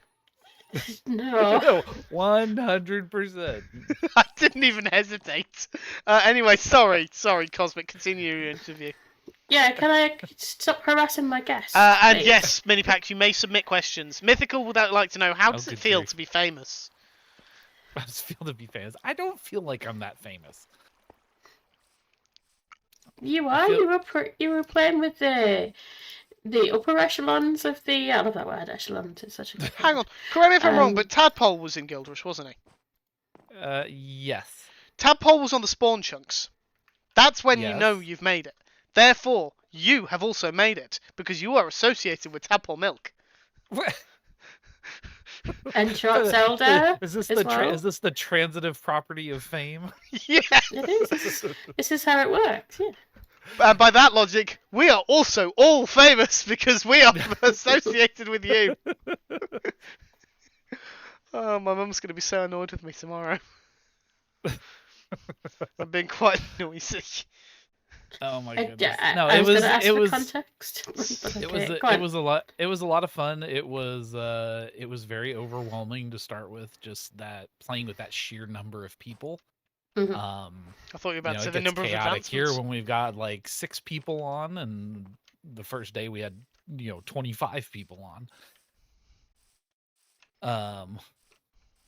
No. 100%. I didn't even hesitate. Anyway, sorry, Cosmic. Continue your interview. Yeah, can I stop harassing my guests? And please? yes, Minipack, you may submit questions. Mythical would like to know, how does it good feel grief. to be famous? I just feel to be famous. I don't feel like I'm that famous. You I are. feel- You were playing with the upper echelons of the. I love that word, echelons. It's such a good Hang word. on, correct me if I'm wrong, Um, but Tadpole was in Guild Rush, wasn't he? Yes. Tadpole was on the Spawn Chunks. That's when you know Yes. you've made it. Therefore, you have also made it, because you are associated with Tadpole Milk. And Short Zelda. Is this as well. is this the transitive property of fame? Yeah. It is. This is how it works. Yeah. And by that logic, we are also all famous because we are associated with you. Oh, my mum's going to be so annoyed with me tomorrow. I'm being quite noisy. Oh my I, goodness! I, No, I it was was going to ask it for was context. But it okay, was go it on. was a lot. It was a lot of fun. It was very overwhelming to start with. Just that playing with that sheer number of people. Mhm. I thought you were about to say It the gets number of chaotic here advancements. when we've got like 6 people on, and the first day we had 25 people on.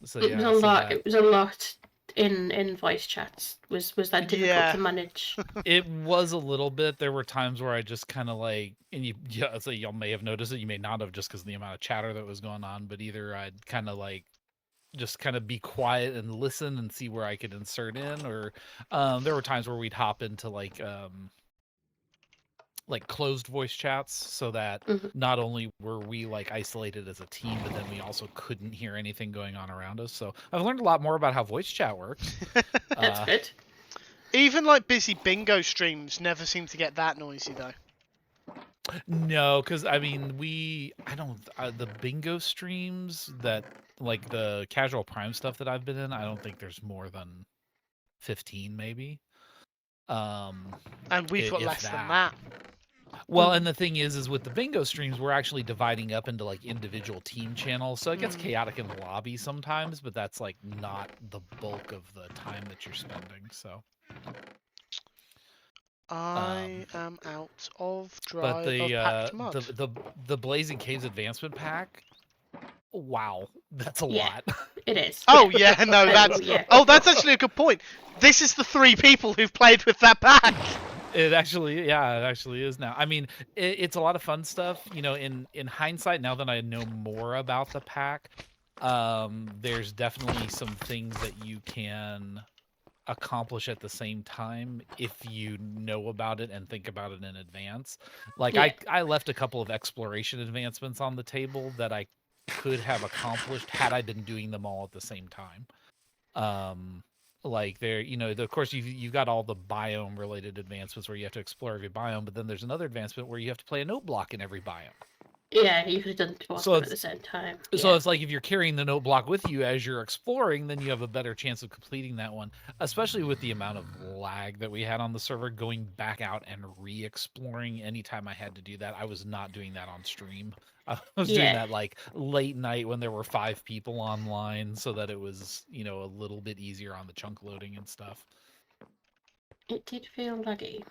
So It was yeah, a so lot. that It was a lot in voice chats. Was that difficult to manage? it was a little bit. There were times where I just kind of like, and so y'all may have noticed it, you may not have, just because of the amount of chatter that was going on. But either I'd kind of like just kind of be quiet and listen and see where I could insert in, or there were times where we'd hop into like closed voice chats, so that Mhm. not only were we like isolated as a team, but then we also couldn't hear anything going on around us. So I've learned a lot more about how voice chat works. That's good. Even like busy bingo streams never seem to get that noisy though. No, because I mean, I don't, the bingo streams that, like the casual prime stuff that I've been in, I don't think there's more than 15 maybe. And we've got If less than that. Well, and the thing is with the bingo streams, we're actually dividing up into like individual team channels, so it gets chaotic in the lobby sometimes, but that's like not the bulk of the time that you're spending. So I am out of but packed mud. the Blazing Caves advancement pack, wow, that's a Yeah. lot. It is. Oh yeah, no, that's yeah. oh, that's actually a good point. This is the 3 people who've played with that pack. It actually is now. I mean, it's a lot of fun stuff. In hindsight, now that I know more about the pack, there's definitely some things that you can accomplish at the same time if you know about it and think about it in advance. Like Yeah. I left a couple of exploration advancements on the table that I could have accomplished had I been doing them all at the same time. Like there, of course you've got all the biome related advancements where you have to explore every biome, but then there's another advancement where you have to play a note block in every biome. Yeah, you could have done both So of them at the same time. So it's like if you're carrying the note block with you as you're exploring, then you have a better chance of completing that one, especially with the amount of lag that we had on the server. Going back out and re-exploring anytime I had to do that, I was not doing that on stream. I was doing that like late night when there were 5 people online, so that it was, a little bit easier on the chunk loading and stuff. It did feel laggy.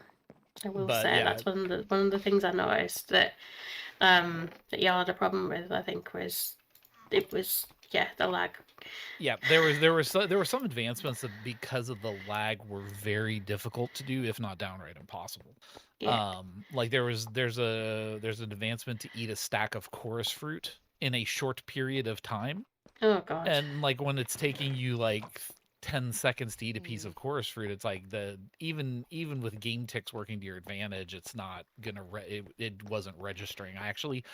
I will But, say yeah. that's one of the things I noticed that y'all had a problem with. I think was the lag. Yeah, there were some advancements that, because of the lag, were very difficult to do, if not downright impossible. Yeah. Like there's an advancement to eat a stack of chorus fruit in a short period of time. Oh god. And like when it's taking you like 10 seconds to eat a piece of chorus fruit, it's like even with game ticks working to your advantage, it's not gonna it wasn't registering. I actually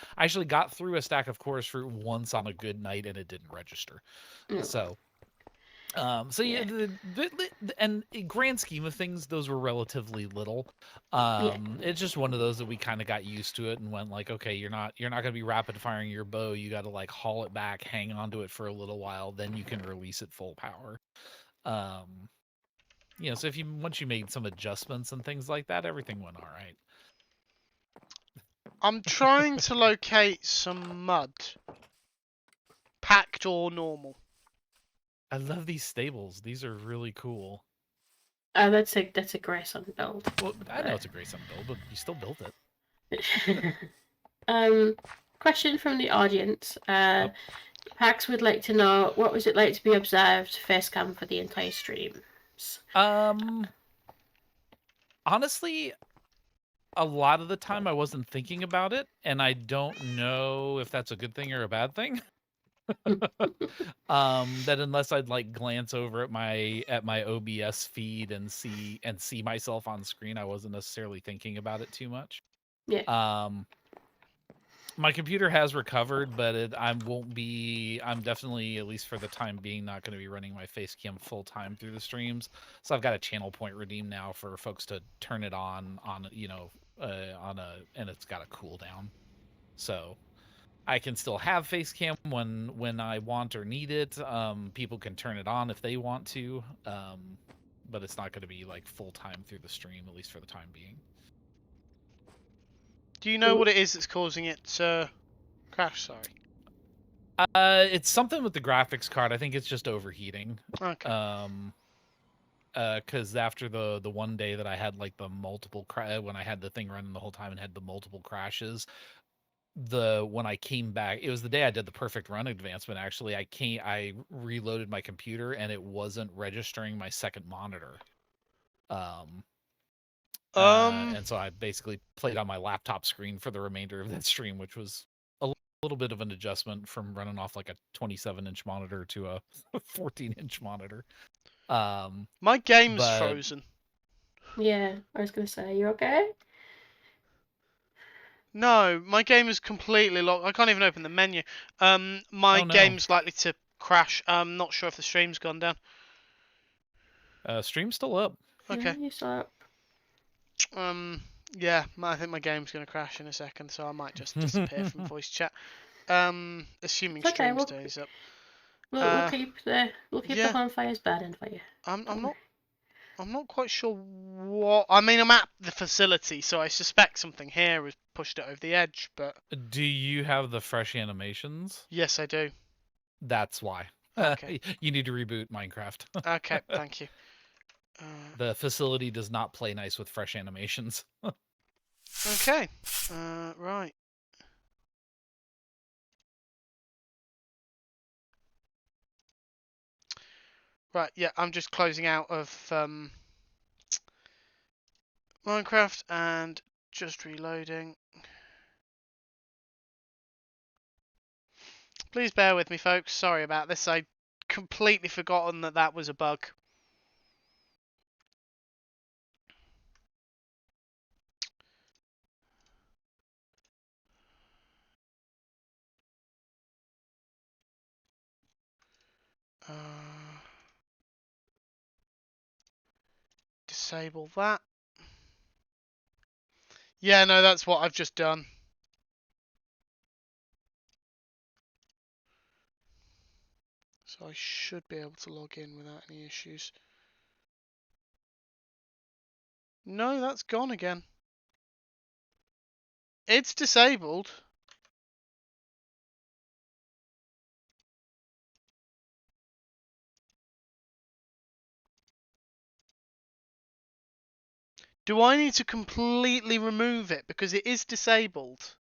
got through a stack of chorus fruit once on a good night and it didn't register. So yeah, and in grand scheme of things, those were relatively little. It's just one of those that we kind of got used to it and went like, okay, you're not gonna be rapid firing your bow. You got to like haul it back, hang on to it for a little while, then you can release it full power. So once you made some adjustments and things like that, everything went all right. I'm trying to locate some mud, packed or normal. I love these stables. These are really cool. That's a Grayson build. Well, I know it's a Grayson build, but you still built it. Question from the audience. Pax would like to know, what was it like to be observed face cam for the entire streams? Honestly, a lot of the time I wasn't thinking about it, and I don't know if that's a good thing or a bad thing. That unless I'd like glance over at my OBS feed and see myself on screen, I wasn't necessarily thinking about it too much. Yeah. My computer has recovered, but I'm definitely, at least for the time being, not going to be running my Facecam full time through the streams. So I've got a channel point redeem now for folks to turn it on, and it's got a cooldown. So I can still have Facecam when I want or need it. People can turn it on if they want to, but it's not going to be like full time through the stream, at least for the time being. Do you know what it is that's causing it to crash? Sorry. It's something with the graphics card. I think it's just overheating. Okay. Because after the one day that I had like the multiple when I had the thing running the whole time and had the multiple crashes, when I came back, it was the day I did the perfect run advancement. Actually, I reloaded my computer and it wasn't registering my second monitor. And so I basically played on my laptop screen for the remainder of that stream, which was a little bit of an adjustment from running off like a 27-inch monitor to a 14-inch monitor. My game's frozen. Yeah, I was gonna say, you okay? No, my game is completely locked. I can't even open the menu. My game's likely to crash. I'm not sure if the stream's gone down. Stream's still up. Okay. Yeah, still up. Yeah, I think my game's gonna crash in a second, so I might just disappear from voice chat. Assuming stream stays up. We'll keep the home fires burning for you. I'm not quite sure what. I mean, I'm at the facility, so I suspect something here has pushed it over the edge. But do you have the fresh animations? Yes, I do. That's why. Okay. You need to reboot Minecraft. Okay, thank you. The facility does not play nice with fresh animations. Okay. Right. Right. Yeah, I'm just closing out of Minecraft and just reloading. Please bear with me, folks. Sorry about this. I completely forgotten that was a bug. Disable that. Yeah, no, that's what I've just done. So I should be able to log in without any issues. No, that's gone again. It's disabled. Do I need to completely remove it because it is disabled?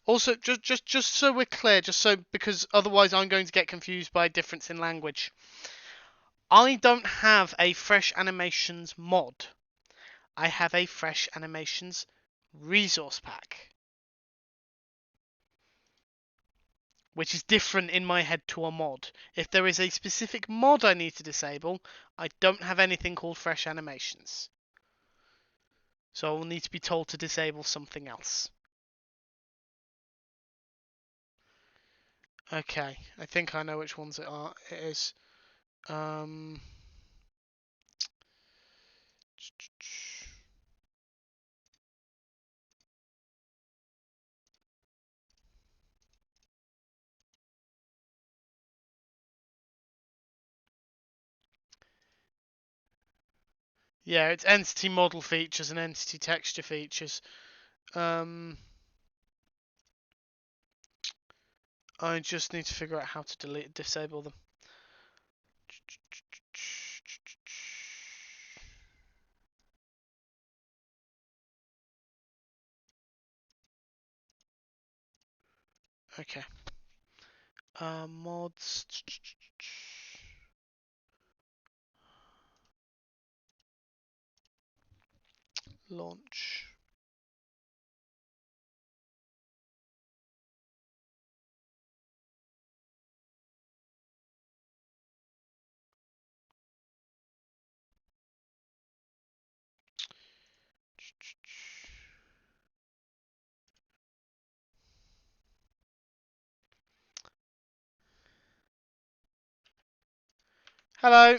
Also, just so we're clear, because otherwise I'm going to get confused by a difference in language. I don't have a Fresh Animations mod. I have a Fresh Animations resource pack, which is different in my head to a mod. If there is a specific mod I need to disable, I don't have anything called Fresh Animations. So I will need to be told to disable something else. Okay, I think I know which ones it is. Yeah, it's entity model features and entity texture features. I just need to figure out how to disable them. Okay. Mods. Launch. Hello.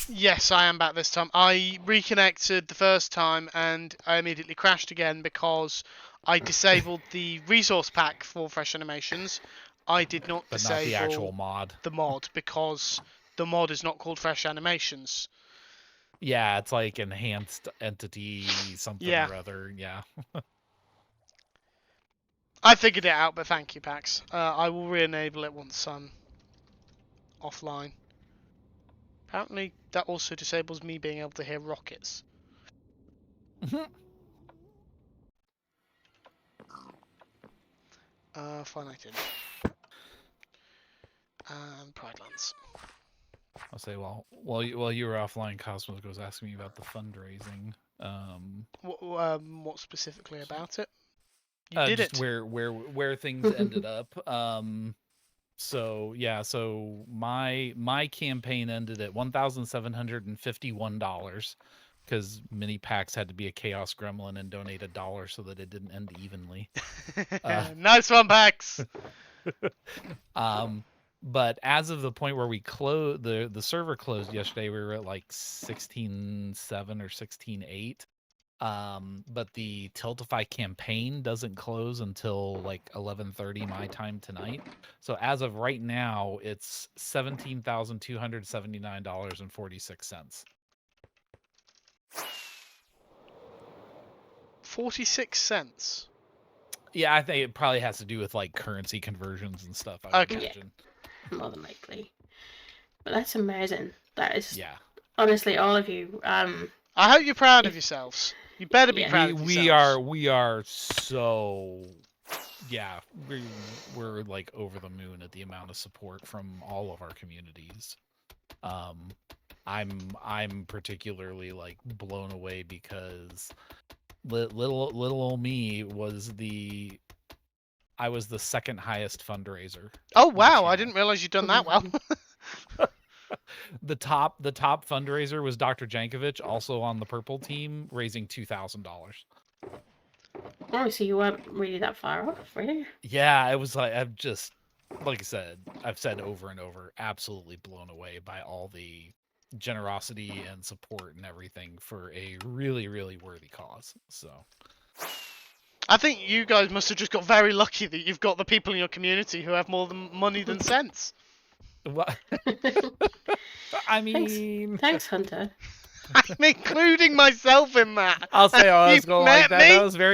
Yes, I am back this time. I reconnected the first time and I immediately crashed again because I disabled the resource pack for Fresh Animations. I did not But not the actual disable mod. the mod because the mod is not called Fresh Animations. Yeah, it's like enhanced entity something Yeah. or other. Yeah. I figured it out, but thank you, Pax. I will re-enable it once I'm offline. Apparently, that also disables me being able to hear rockets. Finite int. And Pridelands. I'll say, while you were offline, Cosmos was asking me about the fundraising. What specifically about it? You did just it. where things ended up. So yeah, so my campaign ended at $1,751 because mini packs had to be a chaos gremlin and donate $1 so that it didn't end evenly. Nice one, Pax. But as of the point where we closed the server closed yesterday, we were at like 16.7 or 16.8. But the Tiltify campaign doesn't close until like 11:30 my time tonight. So as of right now, it's $17,279.46. 46 cents. Yeah, I think it probably has to do with like currency conversions and stuff. I would imagine. Yeah, more than likely. But that's amazing. That is. Yeah. Honestly, all of you. I hope you're proud of yourselves. You better be proud of yourselves. We are so. Yeah, we're like over the moon at the amount of support from all of our communities. I'm particularly like blown away because little old me I was the second highest fundraiser. Oh wow, I didn't realize you'd done that well. The top fundraiser was Dr. Jankovic, also on the purple team, raising $2,000. Oh, so you weren't really that far off, were you? Yeah, it was like like I said, I've said over and over, absolutely blown away by all the generosity and support and everything for a really, really worthy cause. So I think you guys must have just got very lucky that you've got the people in your community who have more money than sense. What? I mean, thanks, Hunter. I'm including myself in that. I'll say I was going like that. Me?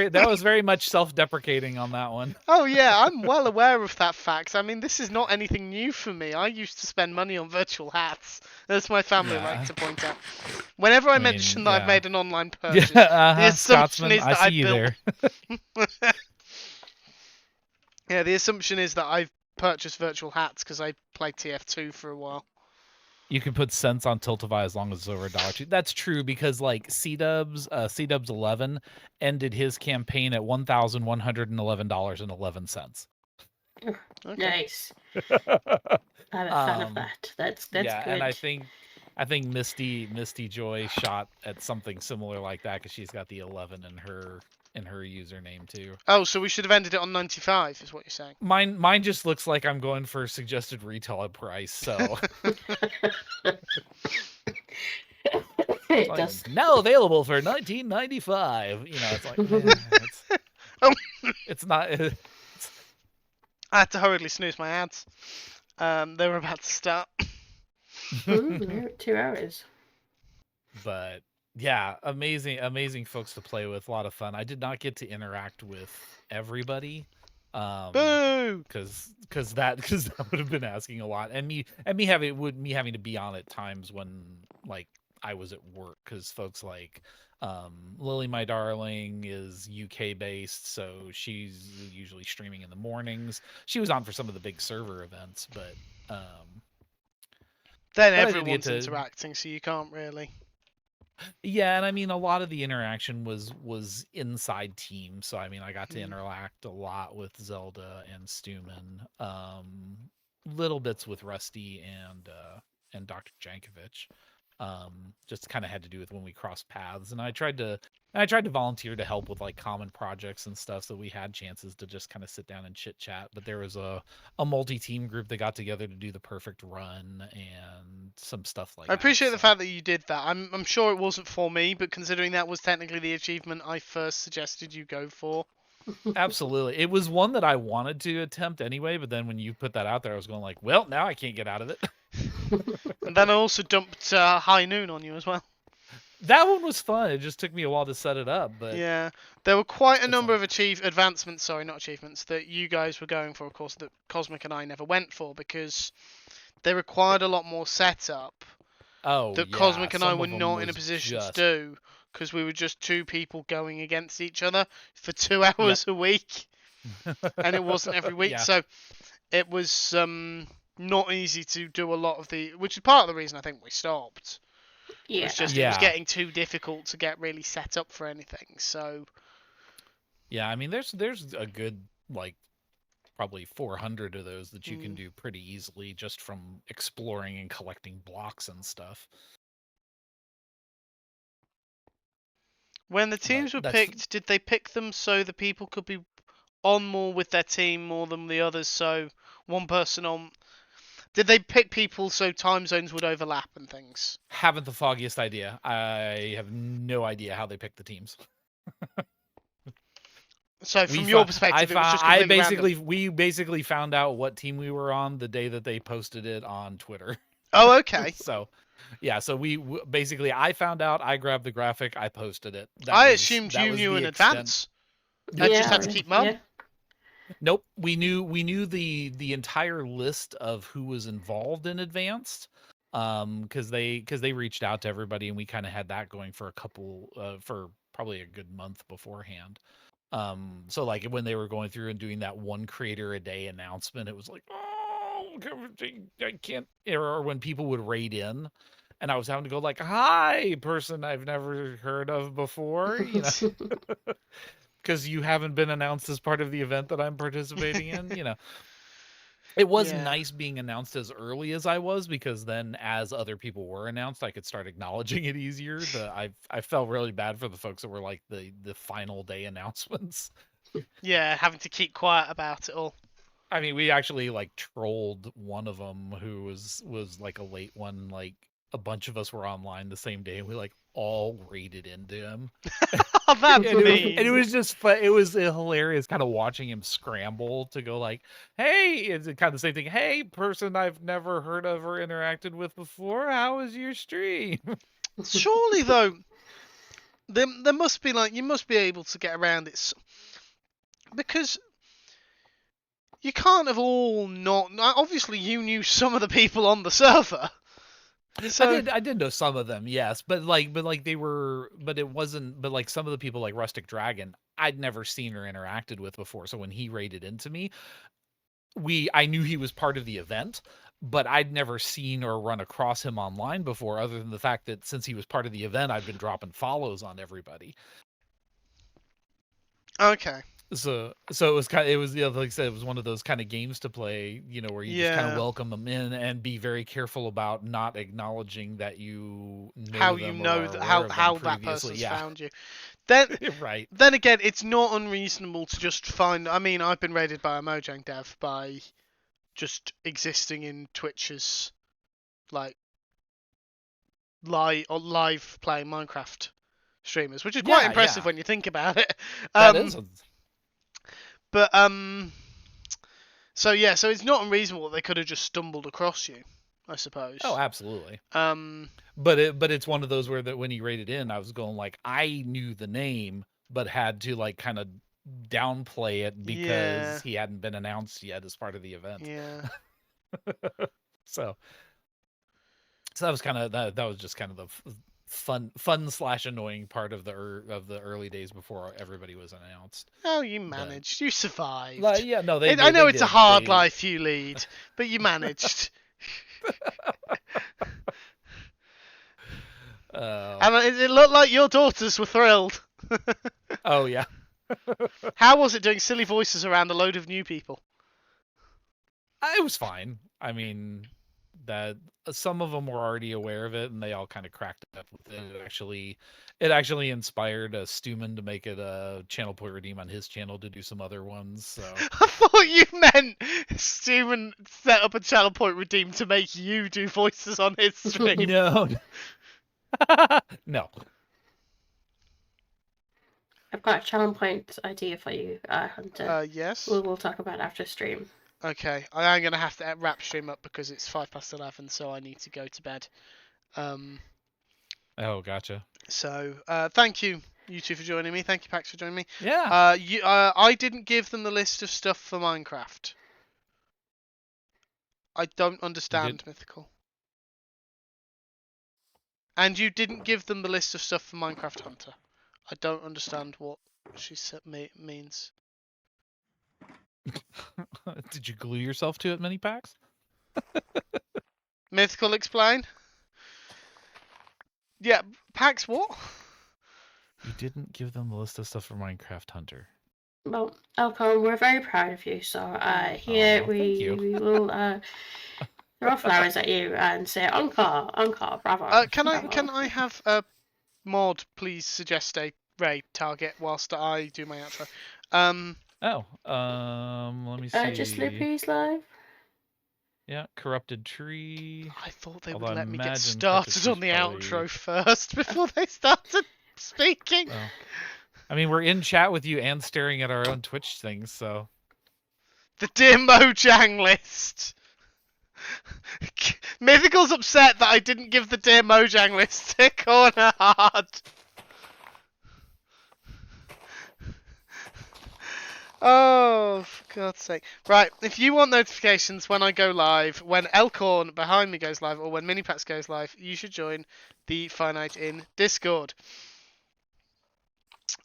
That was very much self-deprecating on that one. Oh yeah, I'm well aware of that fact. I mean, this is not anything new for me. I used to spend money on virtual hats, as my family like to point out. Whenever I mention that I've made an online purchase, the assumption is that I built. Yeah, the assumption is that I've purchased virtual hats because I played TF2 for a while. You can put cents on Tiltify as long as it's over $1. That's true because like C-Dubs 11 ended his campaign at $1,111.11. Okay. Nice. I'm a fan of that. That's yeah, good. And I think Misty Joy shot at something similar like that because she's got the 11 in her username too. Oh, so we should have ended it on 95, is what you're saying? Mine just looks like I'm going for suggested retail price, so. Like, now available for $19.95. You know, it's like it's not. I had to hurriedly snooze my ads. They were about to start. 2 hours. But yeah, amazing folks to play with. A lot of fun. I did not get to interact with everybody. Boo! Because that would have been asking a lot, and me having to be on at times when like I was at work, because folks like Lily, my darling, is UK based, so she's usually streaming in the mornings. She was on for some of the big server events, but then everyone's interacting, so you can't really. Yeah, and I mean a lot of the interaction was inside team, so I mean I got to interact a lot with Zelda and Stuman, little bits with Rusty and Dr. Jankovic. Just kind of had to do with when we crossed paths, and I tried to volunteer to help with like common projects and stuff, so we had chances to just kind of sit down and chit chat. But there was a multi-team group that got together to do the perfect run and some stuff like that. I appreciate the fact that you did that. I'm sure it wasn't for me, but considering that was technically the achievement I first suggested you go for. Absolutely. It was one that I wanted to attempt anyway, but then when you put that out there, I was going like, well, now I can't get out of it. And then I also dumped High Noon on you as well. That one was fun. It just took me a while to set it up, but yeah, there were quite a number of advancements, not achievements, that you guys were going for, of course, that Cosmic and I never went for because they required a lot more setup. That Cosmic and I were not in a position to do because we were just two people going against each other for 2 hours a week, and it wasn't every week, so it was not easy to do a lot of the, which is part of the reason I think we stopped. Yeah. It's just it was getting too difficult to get really set up for anything. So yeah, I mean, there's a good like probably 400 of those that you can do pretty easily just from exploring and collecting blocks and stuff. When the teams were picked, did they pick them so the people could be on more with their team more than the others? So one person on. Did they pick people so time zones would overlap and things? Haven't the foggiest idea. I have no idea how they picked the teams. So from your perspective, it was just completely random. We basically found out what team we were on the day that they posted it on Twitter. Oh, okay. So, yeah. So basically, I found out. I grabbed the graphic. I posted it. I assumed you knew in advance. I just had to keep mum. Yeah. Nope, we knew the entire list of who was involved in advanced, because they reached out to everybody, and we kind of had that going for for probably a good month beforehand. So like when they were going through and doing that one creator a day announcement, it was like, oh, I can't. Or when people would raid in, and I was having to go like, hi, person I've never heard of before, you know. Because you haven't been announced as part of the event that I'm participating in, you know. It was nice being announced as early as I was, because then as other people were announced, I could start acknowledging it easier. I felt really bad for the folks that were like the final day announcements. Yeah, having to keep quiet about it all. I mean, we actually like trolled one of them who was like a late one. Like a bunch of us were online the same day, and we like all raided into him. That's and it was just fun. It was hilarious kind of watching him scramble to go like, hey, it's kind of the same thing. Hey, person I've never heard of or interacted with before, how was your stream? Surely though, there must be like, you must be able to get around it, because you can't have all not. Obviously, you knew some of the people on the server. So, I did know some of them, yes, but like they were, but it wasn't, but like some of the people like Rustic Dragon, I'd never seen or interacted with before. So when he raided into me, I knew he was part of the event, but I'd never seen or run across him online before, other than the fact that since he was part of the event, I'd been dropping follows on everybody. Okay. So it was like I said, it was one of those kind of games to play, you know, where you just kind of welcome them in and be very careful about not acknowledging that you know how them, you know how that person's found you. Then right. Then again, it's not unreasonable to just find. I mean, I've been raided by a Mojang dev by just existing in Twitch's like live playing Minecraft streamers, which is quite impressive when you think about it. That is. But so it's not unreasonable that they could have just stumbled across you, I suppose. Oh, absolutely. But it's one of those where that when he raided in, I was going like, I knew the name, but had to like kind of downplay it because he hadn't been announced yet as part of the event. Yeah. So that was kind of that was just kind of the fun/annoying part of the early days before everybody was announced. Oh, you managed. You survived. Like, yeah, no, I know it's a hard life you lead, but you managed. And it looked like your daughters were thrilled. Oh yeah. How was it doing silly voices around a load of new people? It was fine. I mean, that some of them were already aware of it, and they all kind of cracked up with it. It actually inspired Stuman to make it a channel point redeem on his channel to do some other ones. So I thought you meant Steven set up a channel point redeem to make you do voices on his stream. no, no. I've got a channel point idea for you, Hunter. Yes. We'll talk about it after stream. Okay, I am gonna have to wrap stream up because it's 11:05, so I need to go to bed. Oh, gotcha. So thank you two for joining me. Thank you, Pax, for joining me. Yeah. I didn't give them the list of stuff for Minecraft. I don't understand Mythical. And you didn't give them the list of stuff for Minecraft Hunter. I don't understand what she said means. Did you glue yourself to it, many packs? Mythical, explain. Yeah, Pax, what? You didn't give them the list of stuff for Minecraft Hunter. Well, Elcon, we're very proud of you. So here we will throw flowers at you and say encore, bravo. Can I have a mod please suggest a raid target whilst I do my outro? Let me see. Just Loopy's live. Yeah, corrupted tree. I thought they would let me get started on the outro first before they started speaking. Well, I mean, we're in chat with you and staring at our own Twitch things, so. The Dear Mojang list. Mythical's upset that I didn't give the Dear Mojang list to Corner Hard. Oh, for God's sake. Right, if you want notifications when I go live, when Elcorn behind me goes live, or when Minipats goes live, you should join the Finite in Discord.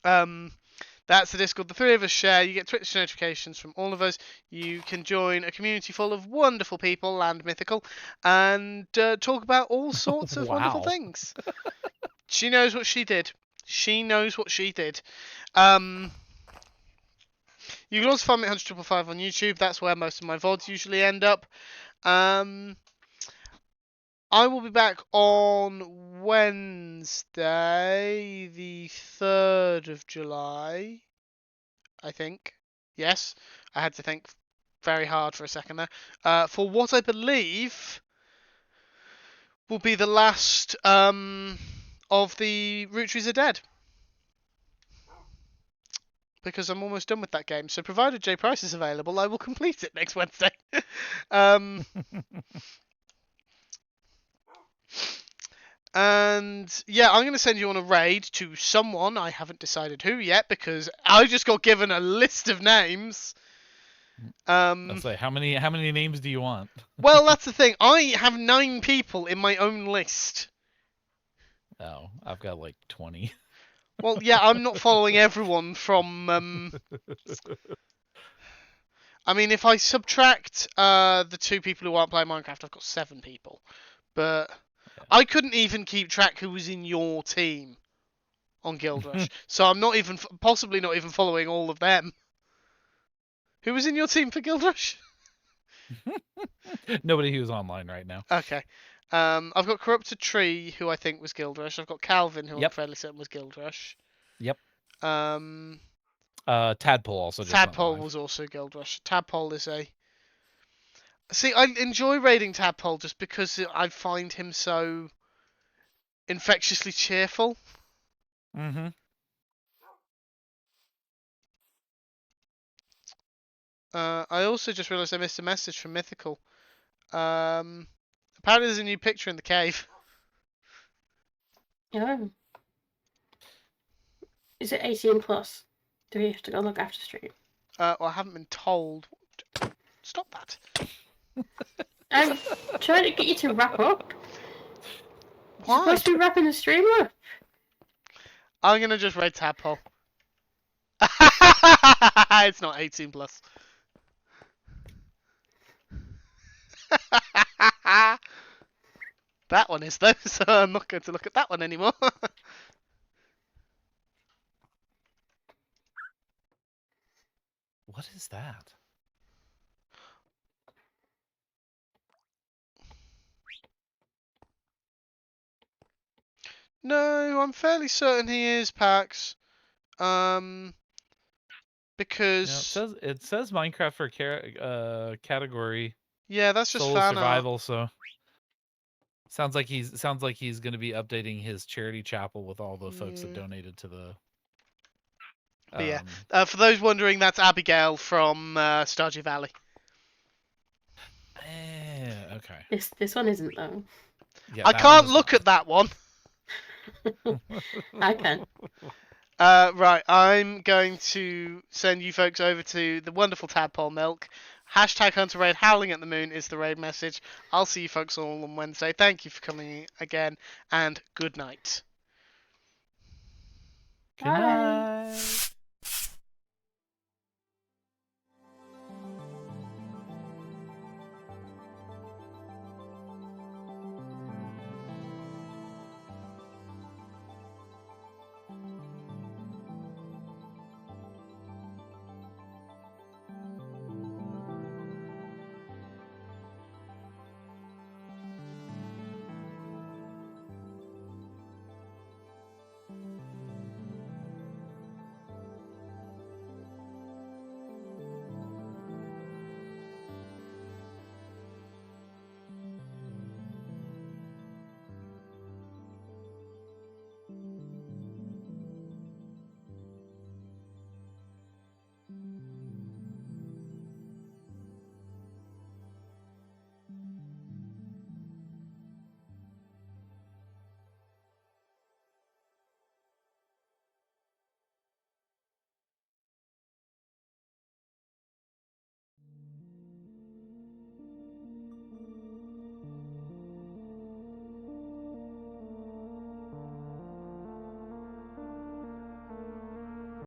That's the Discord the three of us share. You get Twitch notifications from all of us. You can join a community full of wonderful people and Mythical and talk about all sorts of wonderful things. She knows what she did. She knows what she did. You can also find me at 10055 on YouTube. That's where most of my VODs usually end up. I will be back on Wednesday, the 3rd of July, I think. Yes, I had to think very hard for a second there. For what I believe will be the last of the Root Trees Are Dead. Because I'm almost done with that game. So provided J Price is available, I will complete it next Wednesday. And yeah, I'm going to send you on a raid to someone. I haven't decided who yet because I just got given a list of names. I'll say, how many names do you want? Well, that's the thing. I have 9 people in my own list. Oh, I've got like 20. Well, yeah, I'm not following everyone from. I mean, if I subtract the 2 people who aren't playing Minecraft, I've got 7 people. But yeah. I couldn't even keep track who was in your team on Guild Rush, so I'm not even possibly not even following all of them. Who was in your team for Guild Rush? Nobody who's online right now. Okay. I've got Corrupted Tree, who I think was Guild Rush. I've got Calvin, who I'm fairly certain was Guild Rush. Yep. Tadpole also. Tadpole was also Guild Rush. Tadpole is a. See, I enjoy raiding Tadpole just because I find him so infectiously cheerful. Mm-hmm. I also just realised I missed a message from Mythical. Apparently there's a new picture in the cave. Oh. Is it 18 plus? Do we have to go look after stream? Well, I haven't been told. Stop that. I'm trying to get you to wrap up. Why? You're supposed to be wrapping the stream up. I'm going to just raid Tadpole. It's not 18 plus. That one is though, so I'm not going to look at that one anymore. What is that? No, I'm fairly certain he is, Pax. Yeah, Because it says Minecraft for category yeah, that's just solo fan art. survival. So sounds like he's going to be updating his charity chapel with all the folks that Yeah. donated to the. But yeah, for those wondering, that's Abigail from Stardew Valley. Okay. This one isn't though. Yeah, I that one can't is look not. at that one. I can. Right, I'm going to send you folks over to the wonderful Tadpole Milk. Hashtag Hunter Raid Howling at the Moon is the raid message. I'll see you folks all on Wednesday. Thank you for coming again, and good night. Good night.